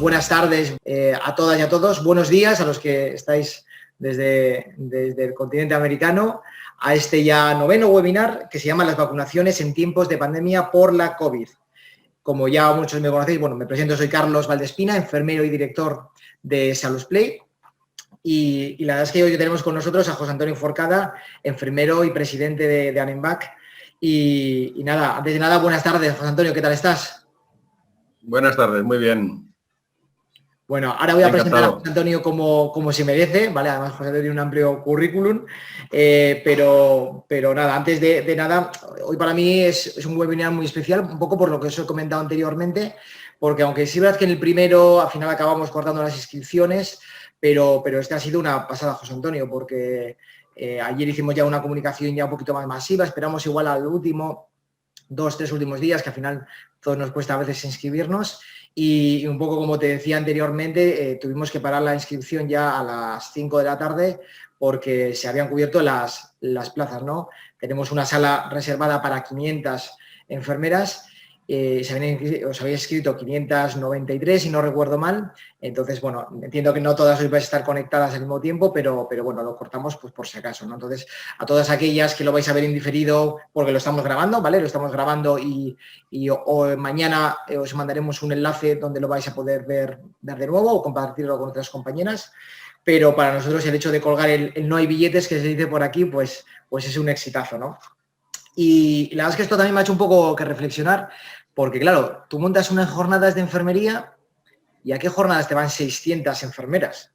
buenas tardes a todas y a todos. Buenos días a los que estáis desde el continente americano a este ya noveno webinar que se llama Las vacunaciones en tiempos de pandemia por la COVID. Como ya muchos me conocéis, bueno, me presento, soy Carlos Valdespina, enfermero y director de SalusPlay. Y la verdad es que hoy tenemos con nosotros a José Antonio Forcada, enfermero y presidente de Anembak. Y nada, antes de nada, buenas tardes, José Antonio, ¿qué tal estás? Buenas tardes, muy bien. Bueno, ahora voy a presentar a José Antonio como se merece, ¿vale? Además, José Antonio tiene un amplio currículum, pero nada, antes de nada, hoy para mí es un webinar muy especial, un poco por lo que os he comentado anteriormente, porque aunque sí es verdad que en el primero al final acabamos cortando las inscripciones, pero este ha sido una pasada, José Antonio, porque ayer hicimos ya una comunicación ya un poquito más masiva, esperamos igual al último, 2-3 últimos días, que al final todos nos cuesta a veces inscribirnos. Y un poco como te decía anteriormente, tuvimos que parar la inscripción ya a las 5 de la tarde porque se habían cubierto las plazas, ¿no? Tenemos una sala reservada para 500 enfermeras. Os habéis inscrito 593, si no recuerdo mal. Entonces, bueno, entiendo que no todas hoy vais a estar conectadas al mismo tiempo, pero bueno, lo cortamos pues por si acaso, ¿no? Entonces, a todas aquellas que lo vais a ver en diferido, porque lo estamos grabando, ¿vale? Lo estamos grabando y mañana os mandaremos un enlace donde lo vais a poder ver de nuevo o compartirlo con otras compañeras. Pero para nosotros el hecho de colgar el no hay billetes, que se dice por aquí, pues es un exitazo, ¿no? Y la verdad es que esto también me ha hecho un poco que reflexionar, porque claro, tú montas unas jornadas de enfermería y ¿a qué jornadas te van 600 enfermeras?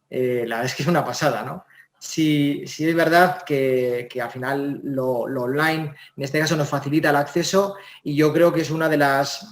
La verdad es que es una pasada, ¿no? Sí es verdad que al final lo online, en este caso, nos facilita el acceso y yo creo que es una de las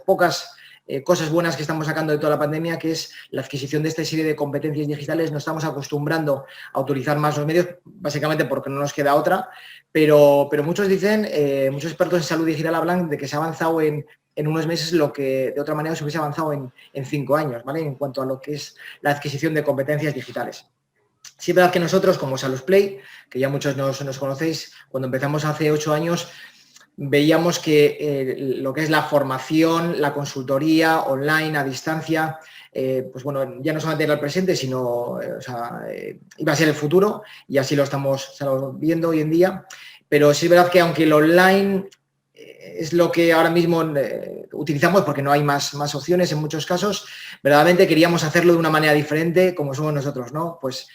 pocas cosas buenas que estamos sacando de toda la pandemia, que es la adquisición de esta serie de competencias digitales. Nos estamos acostumbrando a utilizar más los medios, básicamente porque no nos queda otra, pero muchos dicen, muchos expertos en salud digital hablan de que se ha avanzado en unos meses lo que de otra manera se hubiese avanzado en 5 años, ¿vale? En cuanto a lo que es la adquisición de competencias digitales. Sí es verdad que nosotros, como SalusPlay, que ya muchos nos conocéis, cuando empezamos hace 8 años, veíamos que lo que es la formación, la consultoría online a distancia, pues bueno, ya no solamente era el presente, sino iba a ser el futuro y así lo estamos viendo hoy en día. Pero sí es verdad que aunque el online es lo que ahora mismo utilizamos porque no hay más opciones en muchos casos, verdaderamente queríamos hacerlo de una manera diferente como somos nosotros, ¿no? Pues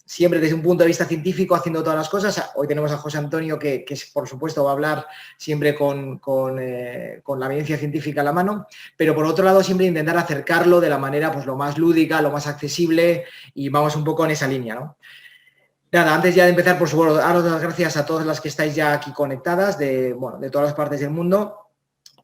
siempre desde un punto de vista científico haciendo todas las cosas. Hoy tenemos a José Antonio que por supuesto va a hablar siempre con la evidencia científica a la mano, pero por otro lado siempre intentar acercarlo de la manera pues lo más lúdica, lo más accesible y vamos un poco en esa línea, ¿no? Nada, antes ya de empezar, por supuesto, daros las gracias a todas las que estáis ya aquí conectadas de todas las partes del mundo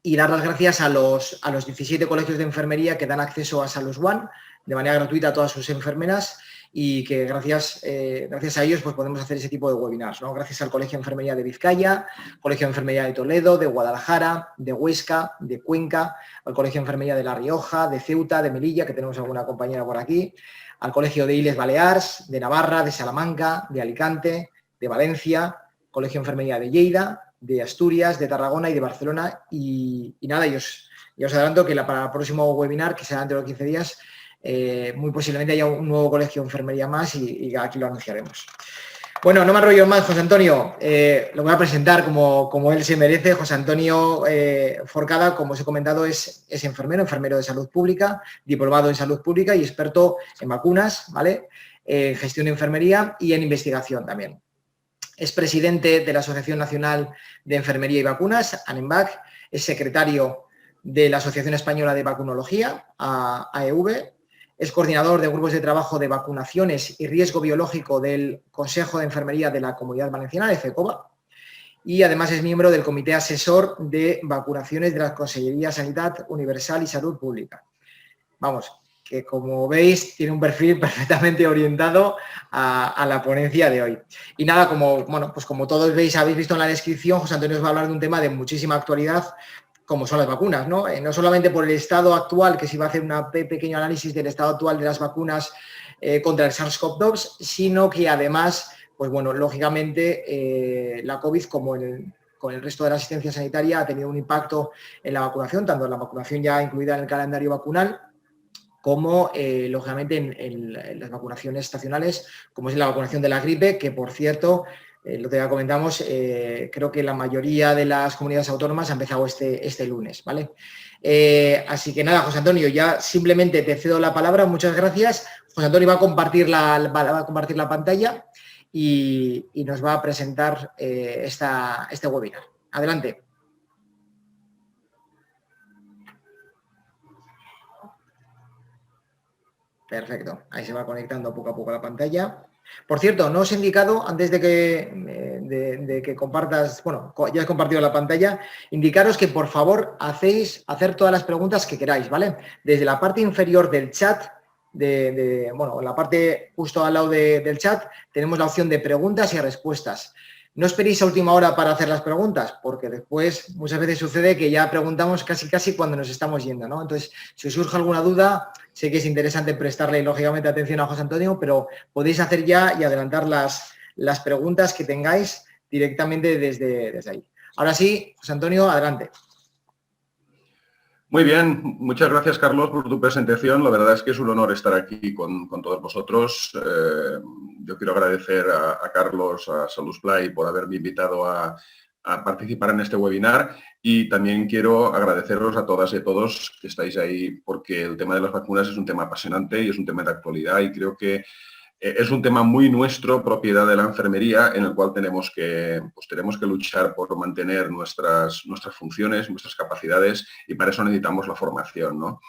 y dar las gracias a los 17 colegios de enfermería que dan acceso a SalusOne de manera gratuita a todas sus enfermeras y que gracias a ellos pues podemos hacer ese tipo de webinars, ¿no? Gracias al Colegio de Enfermería de Vizcaya, Colegio de Enfermería de Toledo, de Guadalajara, de Huesca, de Cuenca, al Colegio de Enfermería de La Rioja, de Ceuta, de Melilla, que tenemos alguna compañera por aquí, al Colegio de Illes Balears, de Navarra, de Salamanca, de Alicante, de Valencia, Colegio de Enfermería de Lleida, de Asturias, de Tarragona y de Barcelona. Y nada, ya os adelanto que para el próximo webinar, que será dentro de 15 días, muy posiblemente haya un nuevo colegio de enfermería más y aquí lo anunciaremos. Bueno, no me enrollo más, José Antonio. Lo voy a presentar como él se merece. José Antonio Forcada, como os he comentado, es enfermero de salud pública, diplomado en salud pública y experto en vacunas, ¿vale? En gestión de enfermería y en investigación también. Es presidente de la Asociación Nacional de Enfermería y Vacunas, Anembak. Es secretario de la Asociación Española de Vacunología, AEV. Es coordinador de grupos de trabajo de vacunaciones y riesgo biológico del Consejo de Enfermería de la Comunidad Valenciana, FECOVA, y además es miembro del Comité Asesor de Vacunaciones de la Consellería de Sanidad Universal y Salud Pública. Vamos, que como veis tiene un perfil perfectamente orientado a la ponencia de hoy. Y nada, como todos habéis visto en la descripción, José Antonio os va a hablar de un tema de muchísima actualidad, como son las vacunas, ¿no? No solamente por el estado actual, que se va a hacer un pequeño análisis del estado actual de las vacunas contra el SARS-CoV-2, sino que además, pues bueno, lógicamente la COVID, como en con el resto de la asistencia sanitaria ha tenido un impacto en la vacunación, tanto en la vacunación ya incluida en el calendario vacunal, como, lógicamente, en las vacunaciones estacionales, como es la vacunación de la gripe, que, por cierto, lo que ya comentamos, creo que la mayoría de las comunidades autónomas ha empezado este lunes, ¿vale? Así que nada, José Antonio, ya simplemente te cedo la palabra, muchas gracias. José Antonio va a compartir la pantalla y nos va a presentar este webinar. Adelante. Perfecto, ahí se va conectando poco a poco la pantalla. Por cierto, no os he indicado, antes de que compartas, bueno, ya has compartido la pantalla, indicaros que por favor hacer todas las preguntas que queráis, ¿vale? Desde la parte inferior del chat, bueno, en la parte justo al lado del chat, tenemos la opción de preguntas y respuestas. No esperéis a última hora para hacer las preguntas, porque después muchas veces sucede que ya preguntamos casi cuando nos estamos yendo, ¿no? Entonces, si os surge alguna duda, sé que es interesante prestarle, lógicamente, atención a José Antonio, pero podéis hacer ya y adelantar las preguntas que tengáis directamente desde ahí. Ahora sí, José Antonio, adelante. Muy bien, muchas gracias, Carlos, por tu presentación. La verdad es que es un honor estar aquí con todos vosotros. Yo quiero agradecer a Carlos, a Salusplay, por haberme invitado a participar en este webinar, y también quiero agradeceros a todas y a todos que estáis ahí, porque el tema de las vacunas es un tema apasionante y es un tema de actualidad, y creo que es un tema muy nuestro, propiedad de la enfermería, en el cual tenemos que luchar por mantener nuestras funciones, nuestras capacidades, y para eso necesitamos la formación, ¿no?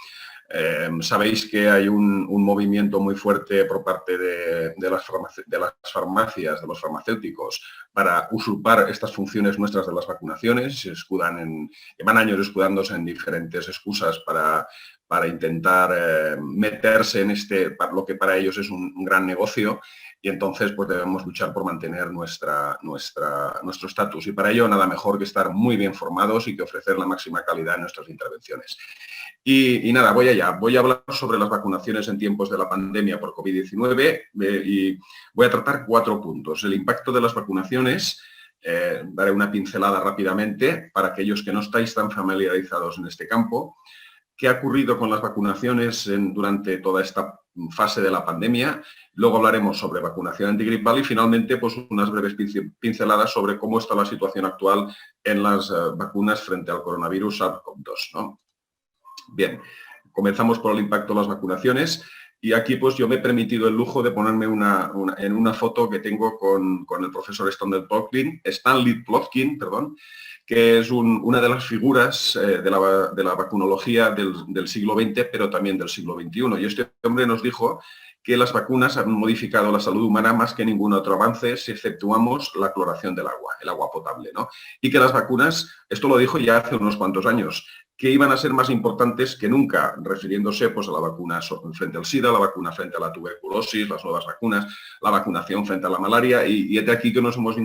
Sabéis que hay un movimiento muy fuerte por parte de las farmacias, de los farmacéuticos, para usurpar estas funciones nuestras de las vacunaciones. Llevan años escudándose en diferentes excusas para intentar meterse en lo que para ellos es un gran negocio, y entonces pues debemos luchar por mantener nuestro estatus, y para ello nada mejor que estar muy bien formados y que ofrecer la máxima calidad en nuestras intervenciones. Y nada, voy a hablar sobre las vacunaciones en tiempos de la pandemia por COVID-19 y voy a tratar 4 puntos. El impacto de las vacunaciones, daré una pincelada rápidamente para aquellos que no estáis tan familiarizados en este campo. ¿Qué ha ocurrido con las vacunaciones durante toda esta fase de la pandemia? Luego hablaremos sobre vacunación antigripal y finalmente pues unas breves pinceladas sobre cómo está la situación actual en las vacunas frente al coronavirus SARS-CoV-2, ¿no? Bien, comenzamos por el impacto de las vacunaciones, y aquí pues yo me he permitido el lujo de ponerme en una foto que tengo con el profesor Stanley Plotkin, que es una de las figuras de la vacunología del siglo XX, pero también del siglo XXI. Y este hombre nos dijo que las vacunas han modificado la salud humana más que ningún otro avance, si exceptuamos la cloración del agua, el agua potable, ¿no? Y que las vacunas, esto lo dijo ya hace unos cuantos años, que iban a ser más importantes que nunca, refiriéndose pues, a la vacuna frente al SIDA, la vacuna frente a la tuberculosis, las nuevas vacunas, la vacunación frente a la malaria, y es de aquí que nos hemos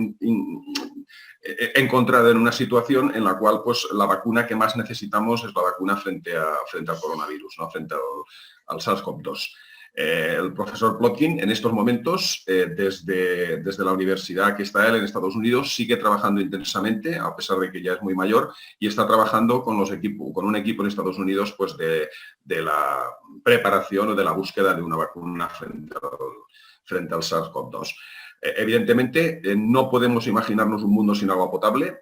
encontrado en una situación en la cual pues, la vacuna que más necesitamos es la vacuna frente al coronavirus, ¿no? Frente al SARS-CoV-2. El profesor Plotkin en estos momentos, desde la universidad que está él en Estados Unidos, sigue trabajando intensamente, a pesar de que ya es muy mayor, y está trabajando con un equipo en Estados Unidos pues, de la preparación o de la búsqueda de una vacuna frente al SARS-CoV-2. Evidentemente, no podemos imaginarnos un mundo sin agua potable.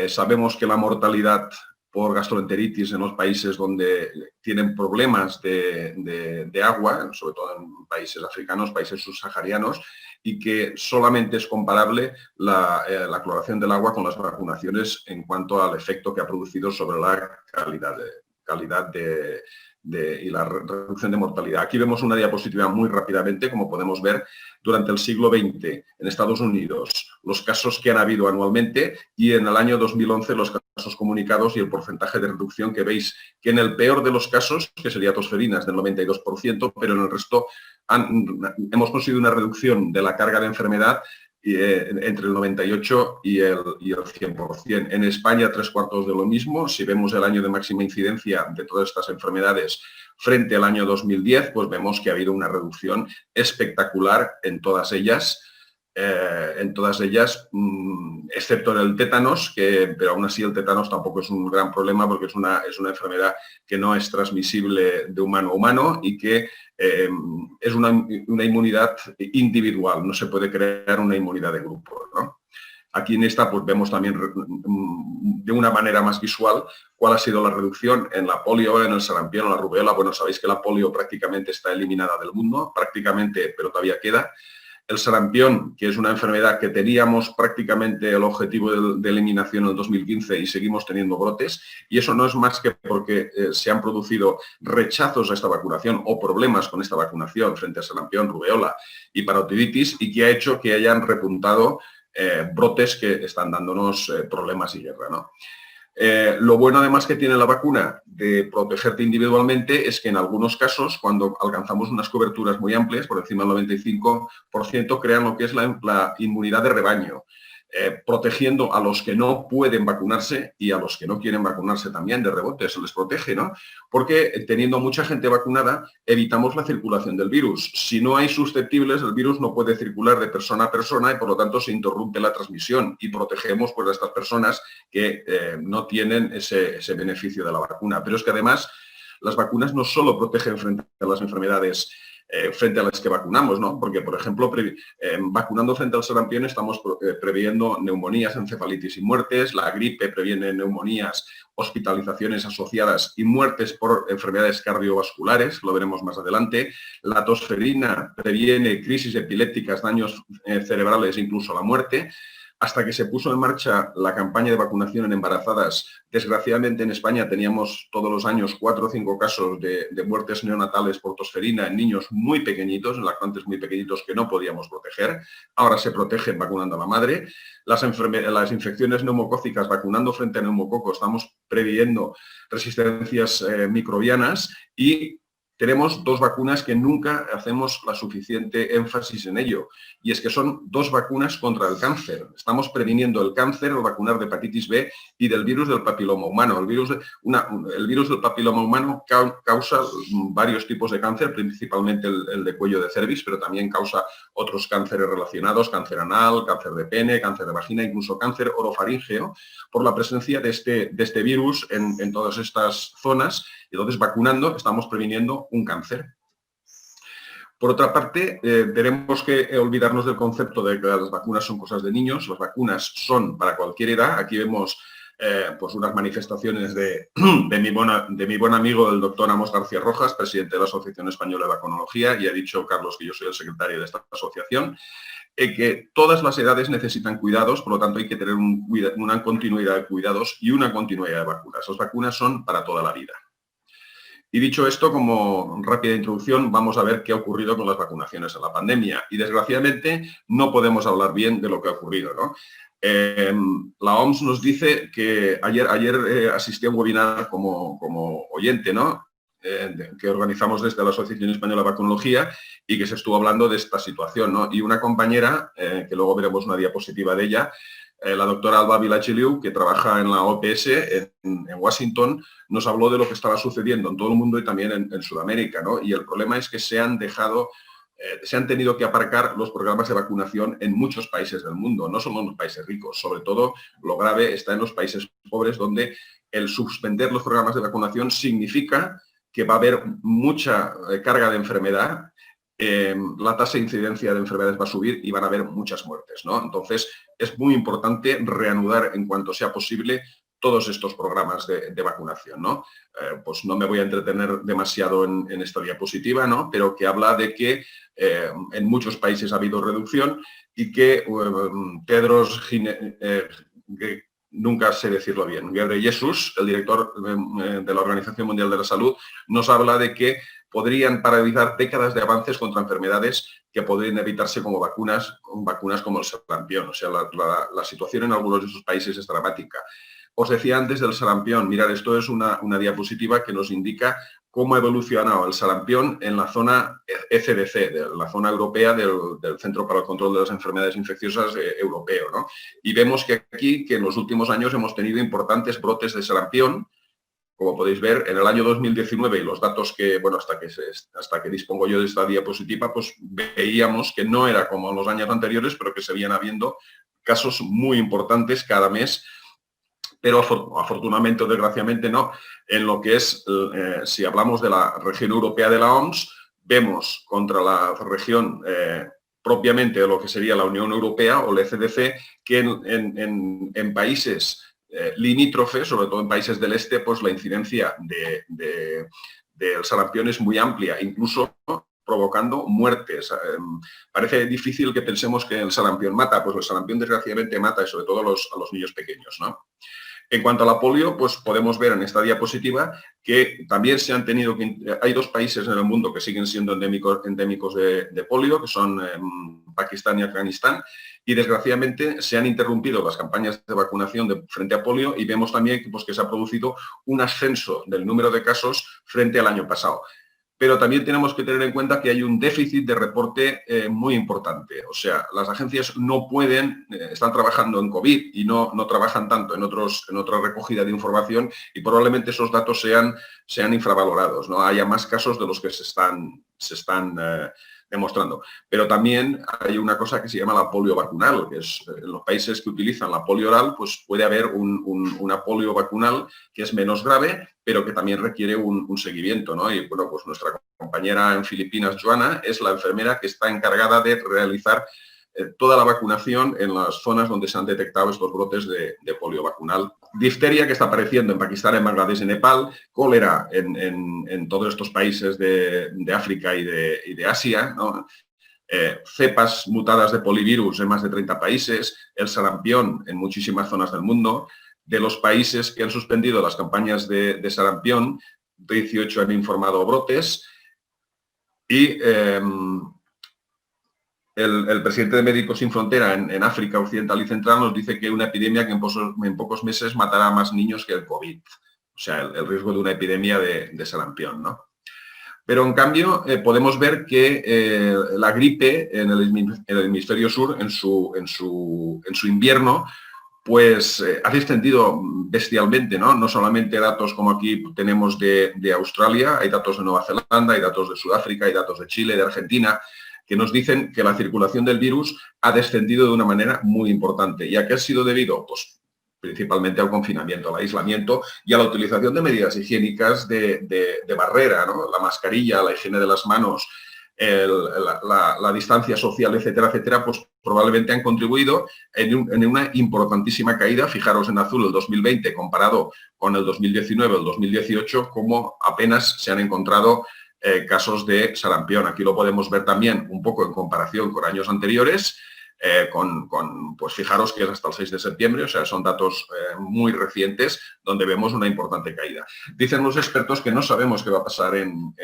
Sabemos que la mortalidad por gastroenteritis en los países donde tienen problemas de agua, sobre todo en países africanos, países subsaharianos, y que solamente es comparable la cloración del agua con las vacunaciones en cuanto al efecto que ha producido sobre la calidad y la reducción de mortalidad. Aquí vemos una diapositiva muy rápidamente, como podemos ver, durante el siglo XX en Estados Unidos, los casos que han habido anualmente, y en el año 2011 los casos comunicados y el porcentaje de reducción, que veis que en el peor de los casos, que sería tosferinas del 92%, pero en el resto hemos conseguido una reducción de la carga de enfermedad entre el 98 y el 100%. En España, 3/4 de lo mismo. Si vemos el año de máxima incidencia de todas estas enfermedades frente al año 2010, pues vemos que ha habido una reducción espectacular en todas ellas. en todas ellas, excepto en el tétanos, pero aún así el tétanos tampoco es un gran problema porque es una enfermedad que no es transmisible de humano a humano y que es una inmunidad individual, no se puede crear una inmunidad de grupo, ¿no? Aquí en esta pues vemos también de una manera más visual cuál ha sido la reducción en la polio, en el sarampión, en la rubéola. Bueno, sabéis que la polio prácticamente está eliminada del mundo, prácticamente, pero todavía queda. El sarampión, que es una enfermedad que teníamos prácticamente el objetivo de eliminación en el 2015 y seguimos teniendo brotes, y eso no es más que porque se han producido rechazos a esta vacunación o problemas con esta vacunación frente a sarampión, rubéola y parotiditis, y que ha hecho que hayan repuntado brotes que están dándonos problemas y guerra, ¿no? Lo bueno además que tiene la vacuna de protegerte individualmente es que en algunos casos, cuando alcanzamos unas coberturas muy amplias, por encima del 95%, crean lo que es la inmunidad de rebaño, protegiendo a los que no pueden vacunarse y a los que no quieren vacunarse también de rebote, se les protege, ¿no? Porque teniendo mucha gente vacunada, evitamos la circulación del virus. Si no hay susceptibles, el virus no puede circular de persona a persona y por lo tanto se interrumpe la transmisión y protegemos pues, a estas personas que no tienen ese beneficio de la vacuna. Pero es que además las vacunas no solo protegen frente a las enfermedades frente a las que vacunamos, ¿no? Porque, por ejemplo, vacunando frente al sarampión estamos previendo neumonías, encefalitis y muertes, la gripe previene neumonías, hospitalizaciones asociadas y muertes por enfermedades cardiovasculares, lo veremos más adelante, la tosferina previene crisis epilépticas, daños cerebrales e incluso la muerte. Hasta que se puso en marcha la campaña de vacunación en embarazadas, desgraciadamente en España teníamos todos los años 4 o 5 casos de muertes neonatales por tosferina en niños muy pequeñitos, en lactantes muy pequeñitos que no podíamos proteger. Ahora se protegen vacunando a la madre. Las infecciones neumocócicas, vacunando frente a neumococo, estamos previendo resistencias microbianas y tenemos 2 vacunas que nunca hacemos la suficiente énfasis en ello, y es que son 2 vacunas contra el cáncer. Estamos previniendo el cáncer al vacunar de hepatitis B y del virus del papiloma humano. El virus del papiloma humano causa varios tipos de cáncer, principalmente el de cuello de cervix, pero también causa otros cánceres relacionados, cáncer anal, cáncer de pene, cáncer de vagina, incluso cáncer orofaríngeo, por la presencia de este virus en todas estas zonas. Y entonces, vacunando, estamos previniendo un cáncer. Por otra parte, tenemos que olvidarnos del concepto de que las vacunas son cosas de niños. Las vacunas son para cualquier edad. Aquí vemos pues unas manifestaciones de mi buen amigo, el doctor Amos García Rojas, presidente de la Asociación Española de Vacunología, y ha dicho, Carlos, que yo soy el secretario de esta asociación, que todas las edades necesitan cuidados, por lo tanto hay que tener una continuidad de cuidados y una continuidad de vacunas. Las vacunas son para toda la vida. Y dicho esto, como rápida introducción, vamos a ver qué ha ocurrido con las vacunaciones en la pandemia. Y desgraciadamente no podemos hablar bien de lo que ha ocurrido, ¿no? La OMS nos dice que ayer asistí a un webinar como oyente, ¿no? Que organizamos desde la Asociación Española de Vacunología y que se estuvo hablando de esta situación, ¿no? Y una compañera, que luego veremos una diapositiva de ella, la doctora Alba Vilachiliu, que trabaja en la OPS en Washington, nos habló de lo que estaba sucediendo en todo el mundo y también en Sudamérica, ¿no? Y el problema es que se han tenido que aparcar los programas de vacunación en muchos países del mundo, no solo en los países ricos. Sobre todo, lo grave está en los países pobres, donde el suspender los programas de vacunación significa que va a haber mucha carga de enfermedad, la tasa de incidencia de enfermedades va a subir y van a haber muchas muertes, ¿no? Entonces, es muy importante reanudar en cuanto sea posible todos estos programas de vacunación, ¿no? Pues no me voy a entretener demasiado en esta diapositiva, ¿no? Pero que habla de que en muchos países ha habido reducción y que Tedros nunca sé decirlo bien, Ghebreyesus, el director de la Organización Mundial de la Salud, nos habla de que podrían paralizar décadas de avances contra enfermedades que podrían evitarse con vacunas como el sarampión. O sea, la situación en algunos de esos países es dramática. Os decía antes del sarampión. Mirad, esto es una diapositiva que nos indica cómo ha evolucionado el sarampión en la zona ECDC, de la zona europea del Centro para el Control de las Enfermedades Infecciosas europeo, ¿no? Y vemos que aquí, que en los últimos años hemos tenido importantes brotes de sarampión, como podéis ver, en el año 2019 y los datos que, bueno, hasta que dispongo yo de esta diapositiva, pues veíamos que no era como en los años anteriores, pero que seguían habiendo casos muy importantes cada mes, pero afortunadamente o desgraciadamente no. En lo que es, si hablamos de la región europea de la OMS, vemos contra la región propiamente de lo que sería la Unión Europea o el ECDC, que en países limítrofes, sobre todo en países del este, pues la incidencia del sarampión es muy amplia, incluso provocando muertes. Parece difícil que pensemos que el sarampión mata, pues el sarampión desgraciadamente mata, y sobre todo a los niños pequeños, ¿no? En cuanto a la polio, pues podemos ver en esta diapositiva que también se han tenido que... Hay 2 países en el mundo que siguen siendo endémicos de polio, que son Pakistán y Afganistán, y desgraciadamente se han interrumpido las campañas de vacunación frente a polio, y vemos también que, pues, que se ha producido un ascenso del número de casos frente al año pasado. Pero también tenemos que tener en cuenta que hay un déficit de reporte muy importante. O sea, las agencias no pueden, están trabajando en COVID y no trabajan tanto en otra recogida de información, y probablemente esos datos sean infravalorados, ¿no? Haya más casos de los que se están demostrando. Pero también hay una cosa que se llama la polio vacunal, que es en los países que utilizan la polio oral, pues puede haber una polio vacunal que es menos grave, pero que también requiere un seguimiento, ¿no? Y bueno, pues nuestra compañera en Filipinas, Joana, es la enfermera que está encargada de realizar toda la vacunación en las zonas donde se han detectado estos brotes de polio vacunal. Difteria, que está apareciendo en Pakistán, en Bangladesh, en Nepal, cólera en todos estos países de África y de Asia, ¿no? Cepas mutadas de polivirus en más de 30 países, el sarampión en muchísimas zonas del mundo. De los países que han suspendido las campañas de sarampión, 18 han informado brotes, y el presidente de Médicos Sin Frontera en África Occidental y Central nos dice que hay una epidemia que en pocos meses matará a más niños que el COVID. O sea, el riesgo de una epidemia de sarampión, ¿no? Pero en cambio podemos ver que la gripe en el hemisferio sur, en su invierno, pues ha descendido bestialmente, ¿no? No solamente datos como aquí tenemos de Australia, hay datos de Nueva Zelanda, hay datos de Sudáfrica, hay datos de Chile, de Argentina, que nos dicen que la circulación del virus ha descendido de una manera muy importante. ¿Y a qué ha sido debido? Pues principalmente al confinamiento, al aislamiento y a la utilización de medidas higiénicas de barrera, ¿no? La mascarilla, la higiene de las manos, la distancia social, etcétera, etcétera, pues probablemente han contribuido en una importantísima caída. Fijaros en azul el 2020 comparado con el 2019 o el 2018, como apenas se han encontrado casos de sarampión. Aquí lo podemos ver también un poco en comparación con años anteriores, pues fijaros que es hasta el 6 de septiembre, o sea, son datos muy recientes donde vemos una importante caída. Dicen los expertos que no sabemos qué va a pasar en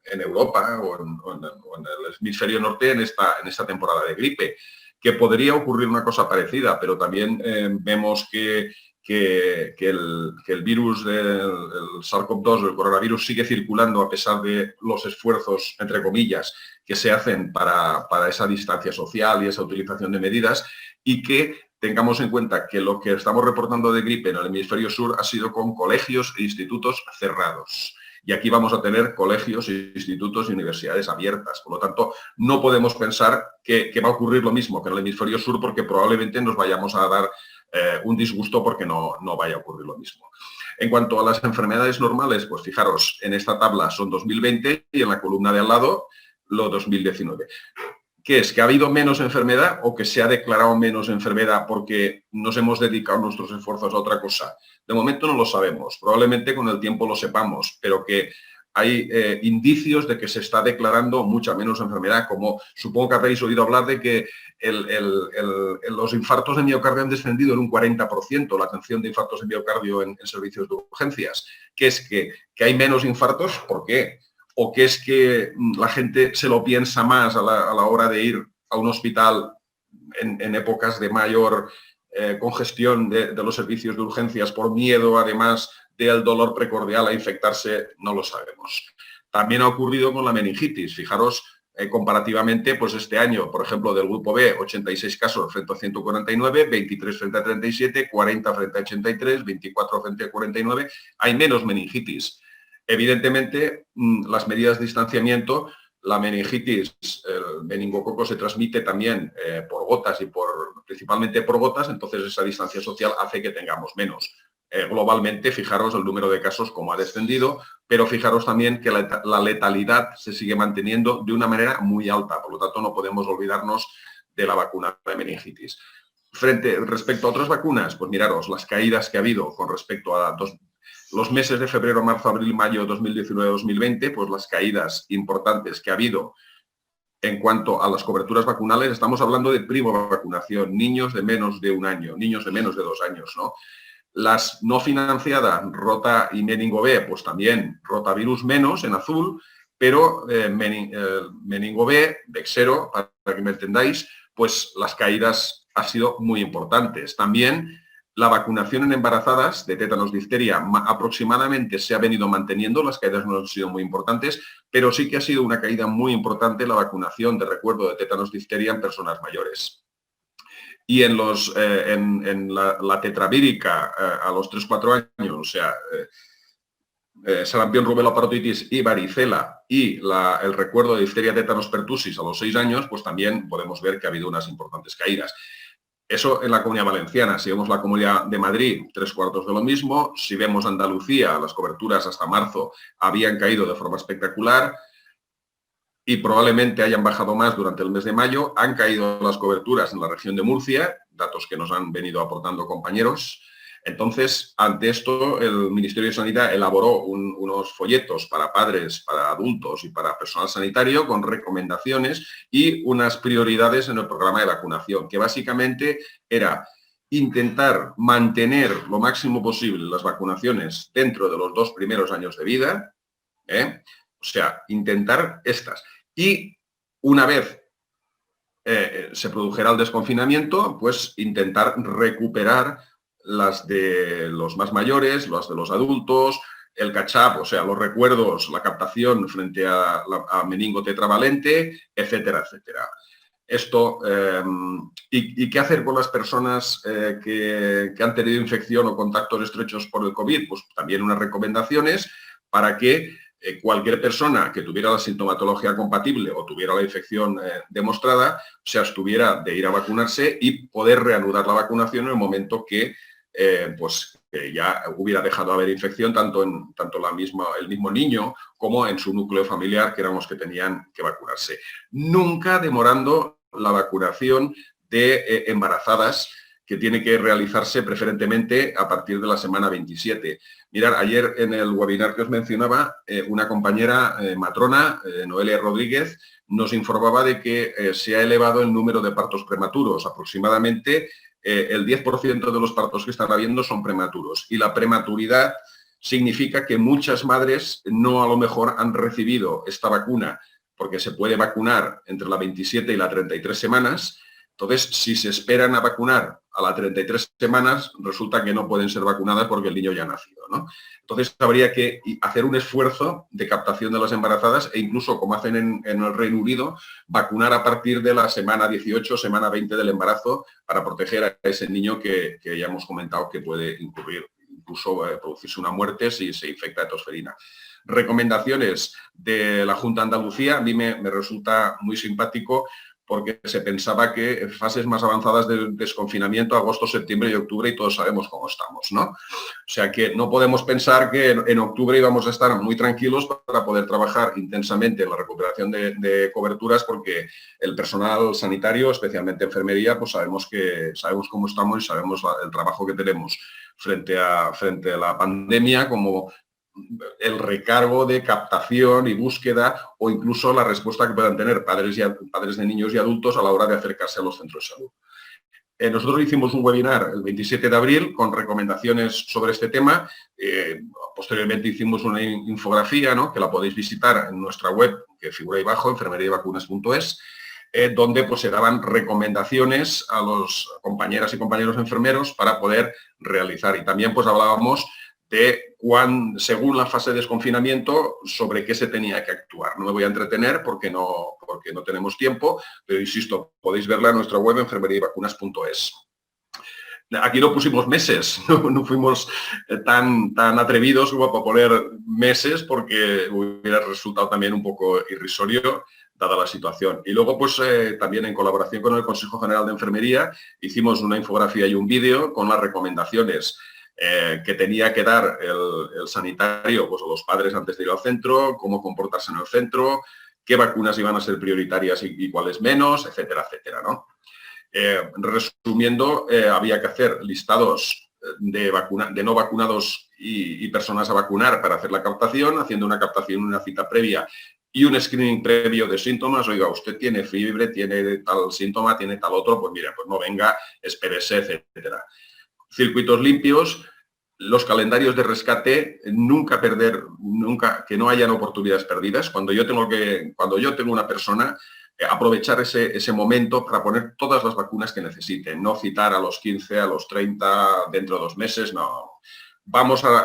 Europa o en el hemisferio norte en esta temporada de gripe, que podría ocurrir una cosa parecida, pero también vemos que el virus del SARS-CoV-2, el coronavirus, sigue circulando a pesar de los esfuerzos, entre comillas, que se hacen para esa distancia social y esa utilización de medidas, y que tengamos en cuenta que lo que estamos reportando de gripe en el hemisferio sur ha sido con colegios e institutos cerrados. Y aquí vamos a tener colegios, institutos y universidades abiertas. Por lo tanto, no podemos pensar que va a ocurrir lo mismo que en el hemisferio sur, porque probablemente nos vayamos a dar un disgusto porque no vaya a ocurrir lo mismo. En cuanto a las enfermedades normales, pues fijaros, en esta tabla son 2020 y en la columna de al lado lo 2019. ¿Qué es? ¿Que ha habido menos enfermedad o que se ha declarado menos enfermedad porque nos hemos dedicado nuestros esfuerzos a otra cosa? De momento no lo sabemos, probablemente con el tiempo lo sepamos, pero que hay indicios de que se está declarando mucha menos enfermedad, como supongo que habréis oído hablar de que los infartos de miocardio han descendido en un 40%, la atención de infartos de miocardio en servicios de urgencias. ¿Qué es? ¿Que hay menos infartos? ¿Por qué? ¿O que es que la gente se lo piensa más a la hora de ir a un hospital en épocas de mayor congestión de los servicios de urgencias por miedo, además del dolor precordial a infectarse? No lo sabemos. También ha ocurrido con la meningitis. Fijaros, comparativamente, pues este año, por ejemplo, del grupo B, 86 casos frente a 149, 23 frente a 37, 40 frente a 83, 24 frente a 49, hay menos meningitis. Evidentemente, las medidas de distanciamiento, la meningitis, el meningococo se transmite también por gotas y principalmente por gotas, entonces esa distancia social hace que tengamos menos. Globalmente, fijaros el número de casos como ha descendido, pero fijaros también que la letalidad se sigue manteniendo de una manera muy alta, por lo tanto no podemos olvidarnos de la vacuna de meningitis. Respecto a otras vacunas, pues miraros, las caídas que ha habido con respecto a los meses de febrero, marzo, abril, mayo 2019-2020, pues las caídas importantes que ha habido en cuanto a las coberturas vacunales, estamos hablando de primo vacunación, niños de menos de 1 año, niños de menos de 2 años, ¿no? Las no financiadas, Rota y Meningo B, pues también rotavirus menos en azul, pero Meningo B, Bexero, para que me entendáis, pues las caídas han sido muy importantes. También la vacunación en embarazadas de tétanos, difteria, aproximadamente se ha venido manteniendo, las caídas no han sido muy importantes, pero sí que ha sido una caída muy importante la vacunación de recuerdo de tétanos, difteria en personas mayores. Y en la tetravírica a los 3-4 años, o sea, sarampión, rubéola, parotitis y varicela, y el recuerdo de difteria, tétanos, pertussis a los 6 años, pues también podemos ver que ha habido unas importantes caídas. Eso en la Comunidad Valenciana. Si vemos la Comunidad de Madrid, 3/4 de lo mismo. Si vemos Andalucía, las coberturas hasta marzo habían caído de forma espectacular y probablemente hayan bajado más durante el mes de mayo. Han caído las coberturas en la región de Murcia, datos que nos han venido aportando compañeros. Entonces, ante esto, el Ministerio de Sanidad elaboró unos folletos para padres, para adultos y para personal sanitario con recomendaciones y unas prioridades en el programa de vacunación, que básicamente era intentar mantener lo máximo posible las vacunaciones dentro de los 2 primeros años de vida, o sea, intentar estas. Y una vez se produjera el desconfinamiento, pues intentar recuperar las de los más mayores, las de los adultos, el catch-up, o sea, los recuerdos, la captación frente a meningo tetravalente, etcétera, etcétera. Esto, ¿y qué hacer con las personas que han tenido infección o contactos estrechos por el COVID? Pues también unas recomendaciones para que cualquier persona que tuviera la sintomatología compatible o tuviera la infección demostrada, se abstuviera de ir a vacunarse y poder reanudar la vacunación en el momento que ya hubiera dejado de haber infección, tanto el mismo niño como en su núcleo familiar, que eran los que tenían que vacunarse. Nunca demorando la vacunación de embarazadas, que tiene que realizarse preferentemente a partir de la semana 27. Mirad, ayer en el webinar que os mencionaba, una compañera matrona, Noelia Rodríguez, nos informaba de que se ha elevado el número de partos prematuros. Aproximadamente el 10% de los partos que están habiendo son prematuros. Y la prematuridad significa que muchas madres no a lo mejor han recibido esta vacuna, porque se puede vacunar entre la 27 y la 33 semanas. Entonces, si se esperan a vacunar a las 33 semanas, resulta que no pueden ser vacunadas porque el niño ya ha nacido, ¿no? Entonces, habría que hacer un esfuerzo de captación de las embarazadas e incluso, como hacen en el Reino Unido, vacunar a partir de la semana 18, semana 20 del embarazo para proteger a ese niño que ya hemos comentado que puede incluso producirse una muerte si se infecta de tosferina. Recomendaciones de la Junta de Andalucía, a mí me resulta muy simpático, porque se pensaba que en fases más avanzadas del desconfinamiento, agosto, septiembre y octubre, y todos sabemos cómo estamos, ¿no? O sea que no podemos pensar que en octubre íbamos a estar muy tranquilos para poder trabajar intensamente en la recuperación de coberturas, porque el personal sanitario, especialmente enfermería, pues sabemos cómo estamos y sabemos el trabajo que tenemos frente a la pandemia, como el recargo de captación y búsqueda o incluso la respuesta que puedan tener padres de niños y adultos a la hora de acercarse a los centros de salud. Nosotros hicimos un webinar el 27 de abril con recomendaciones sobre este tema. Posteriormente hicimos una infografía, ¿no?, que la podéis visitar en nuestra web, que figura ahí abajo, enfermeriayvacunas.es, donde pues, se daban recomendaciones a los compañeras y compañeros enfermeros para poder realizar. Y también pues hablábamos de según la fase de desconfinamiento, sobre qué se tenía que actuar. No me voy a entretener porque no tenemos tiempo, pero insisto, podéis verla en nuestra web enfermeriayvacunas.es. Aquí no pusimos meses, no fuimos tan atrevidos como para poner meses porque hubiera resultado también un poco irrisorio dada la situación. Y luego, pues también en colaboración con el Consejo General de Enfermería, hicimos una infografía y un vídeo con las recomendaciones que tenía que dar el sanitario pues, a los padres antes de ir al centro, cómo comportarse en el centro, qué vacunas iban a ser prioritarias y cuáles menos, etcétera, etcétera, ¿no? Resumiendo, había que hacer listados de no vacunados y personas a vacunar para hacer la captación, haciendo una captación, una cita previa y un screening previo de síntomas. Oiga, usted tiene fiebre, tiene tal síntoma, tiene tal otro, pues mira, pues no venga, espérese, etcétera. Circuitos limpios, los calendarios de rescate, nunca que no hayan oportunidades perdidas. Cuando yo tengo una persona, aprovechar ese momento para poner todas las vacunas que necesiten, no citar a los 15, a los 30, dentro de 2 meses, no. Vamos a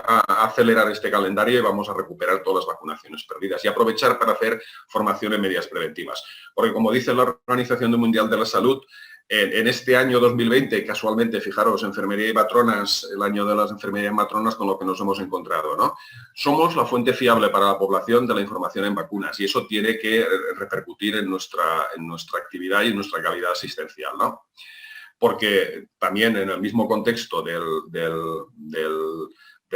acelerar este calendario y vamos a recuperar todas las vacunaciones perdidas y aprovechar para hacer formación en medidas preventivas. Porque como dice la Organización Mundial de la Salud, en este año 2020, casualmente, fijaros, enfermería y matronas, el año de las enfermerías y matronas con lo que nos hemos encontrado, ¿no? Somos la fuente fiable para la población de la información en vacunas y eso tiene que repercutir en nuestra actividad y en nuestra calidad asistencial, ¿no? Porque también en el mismo contexto del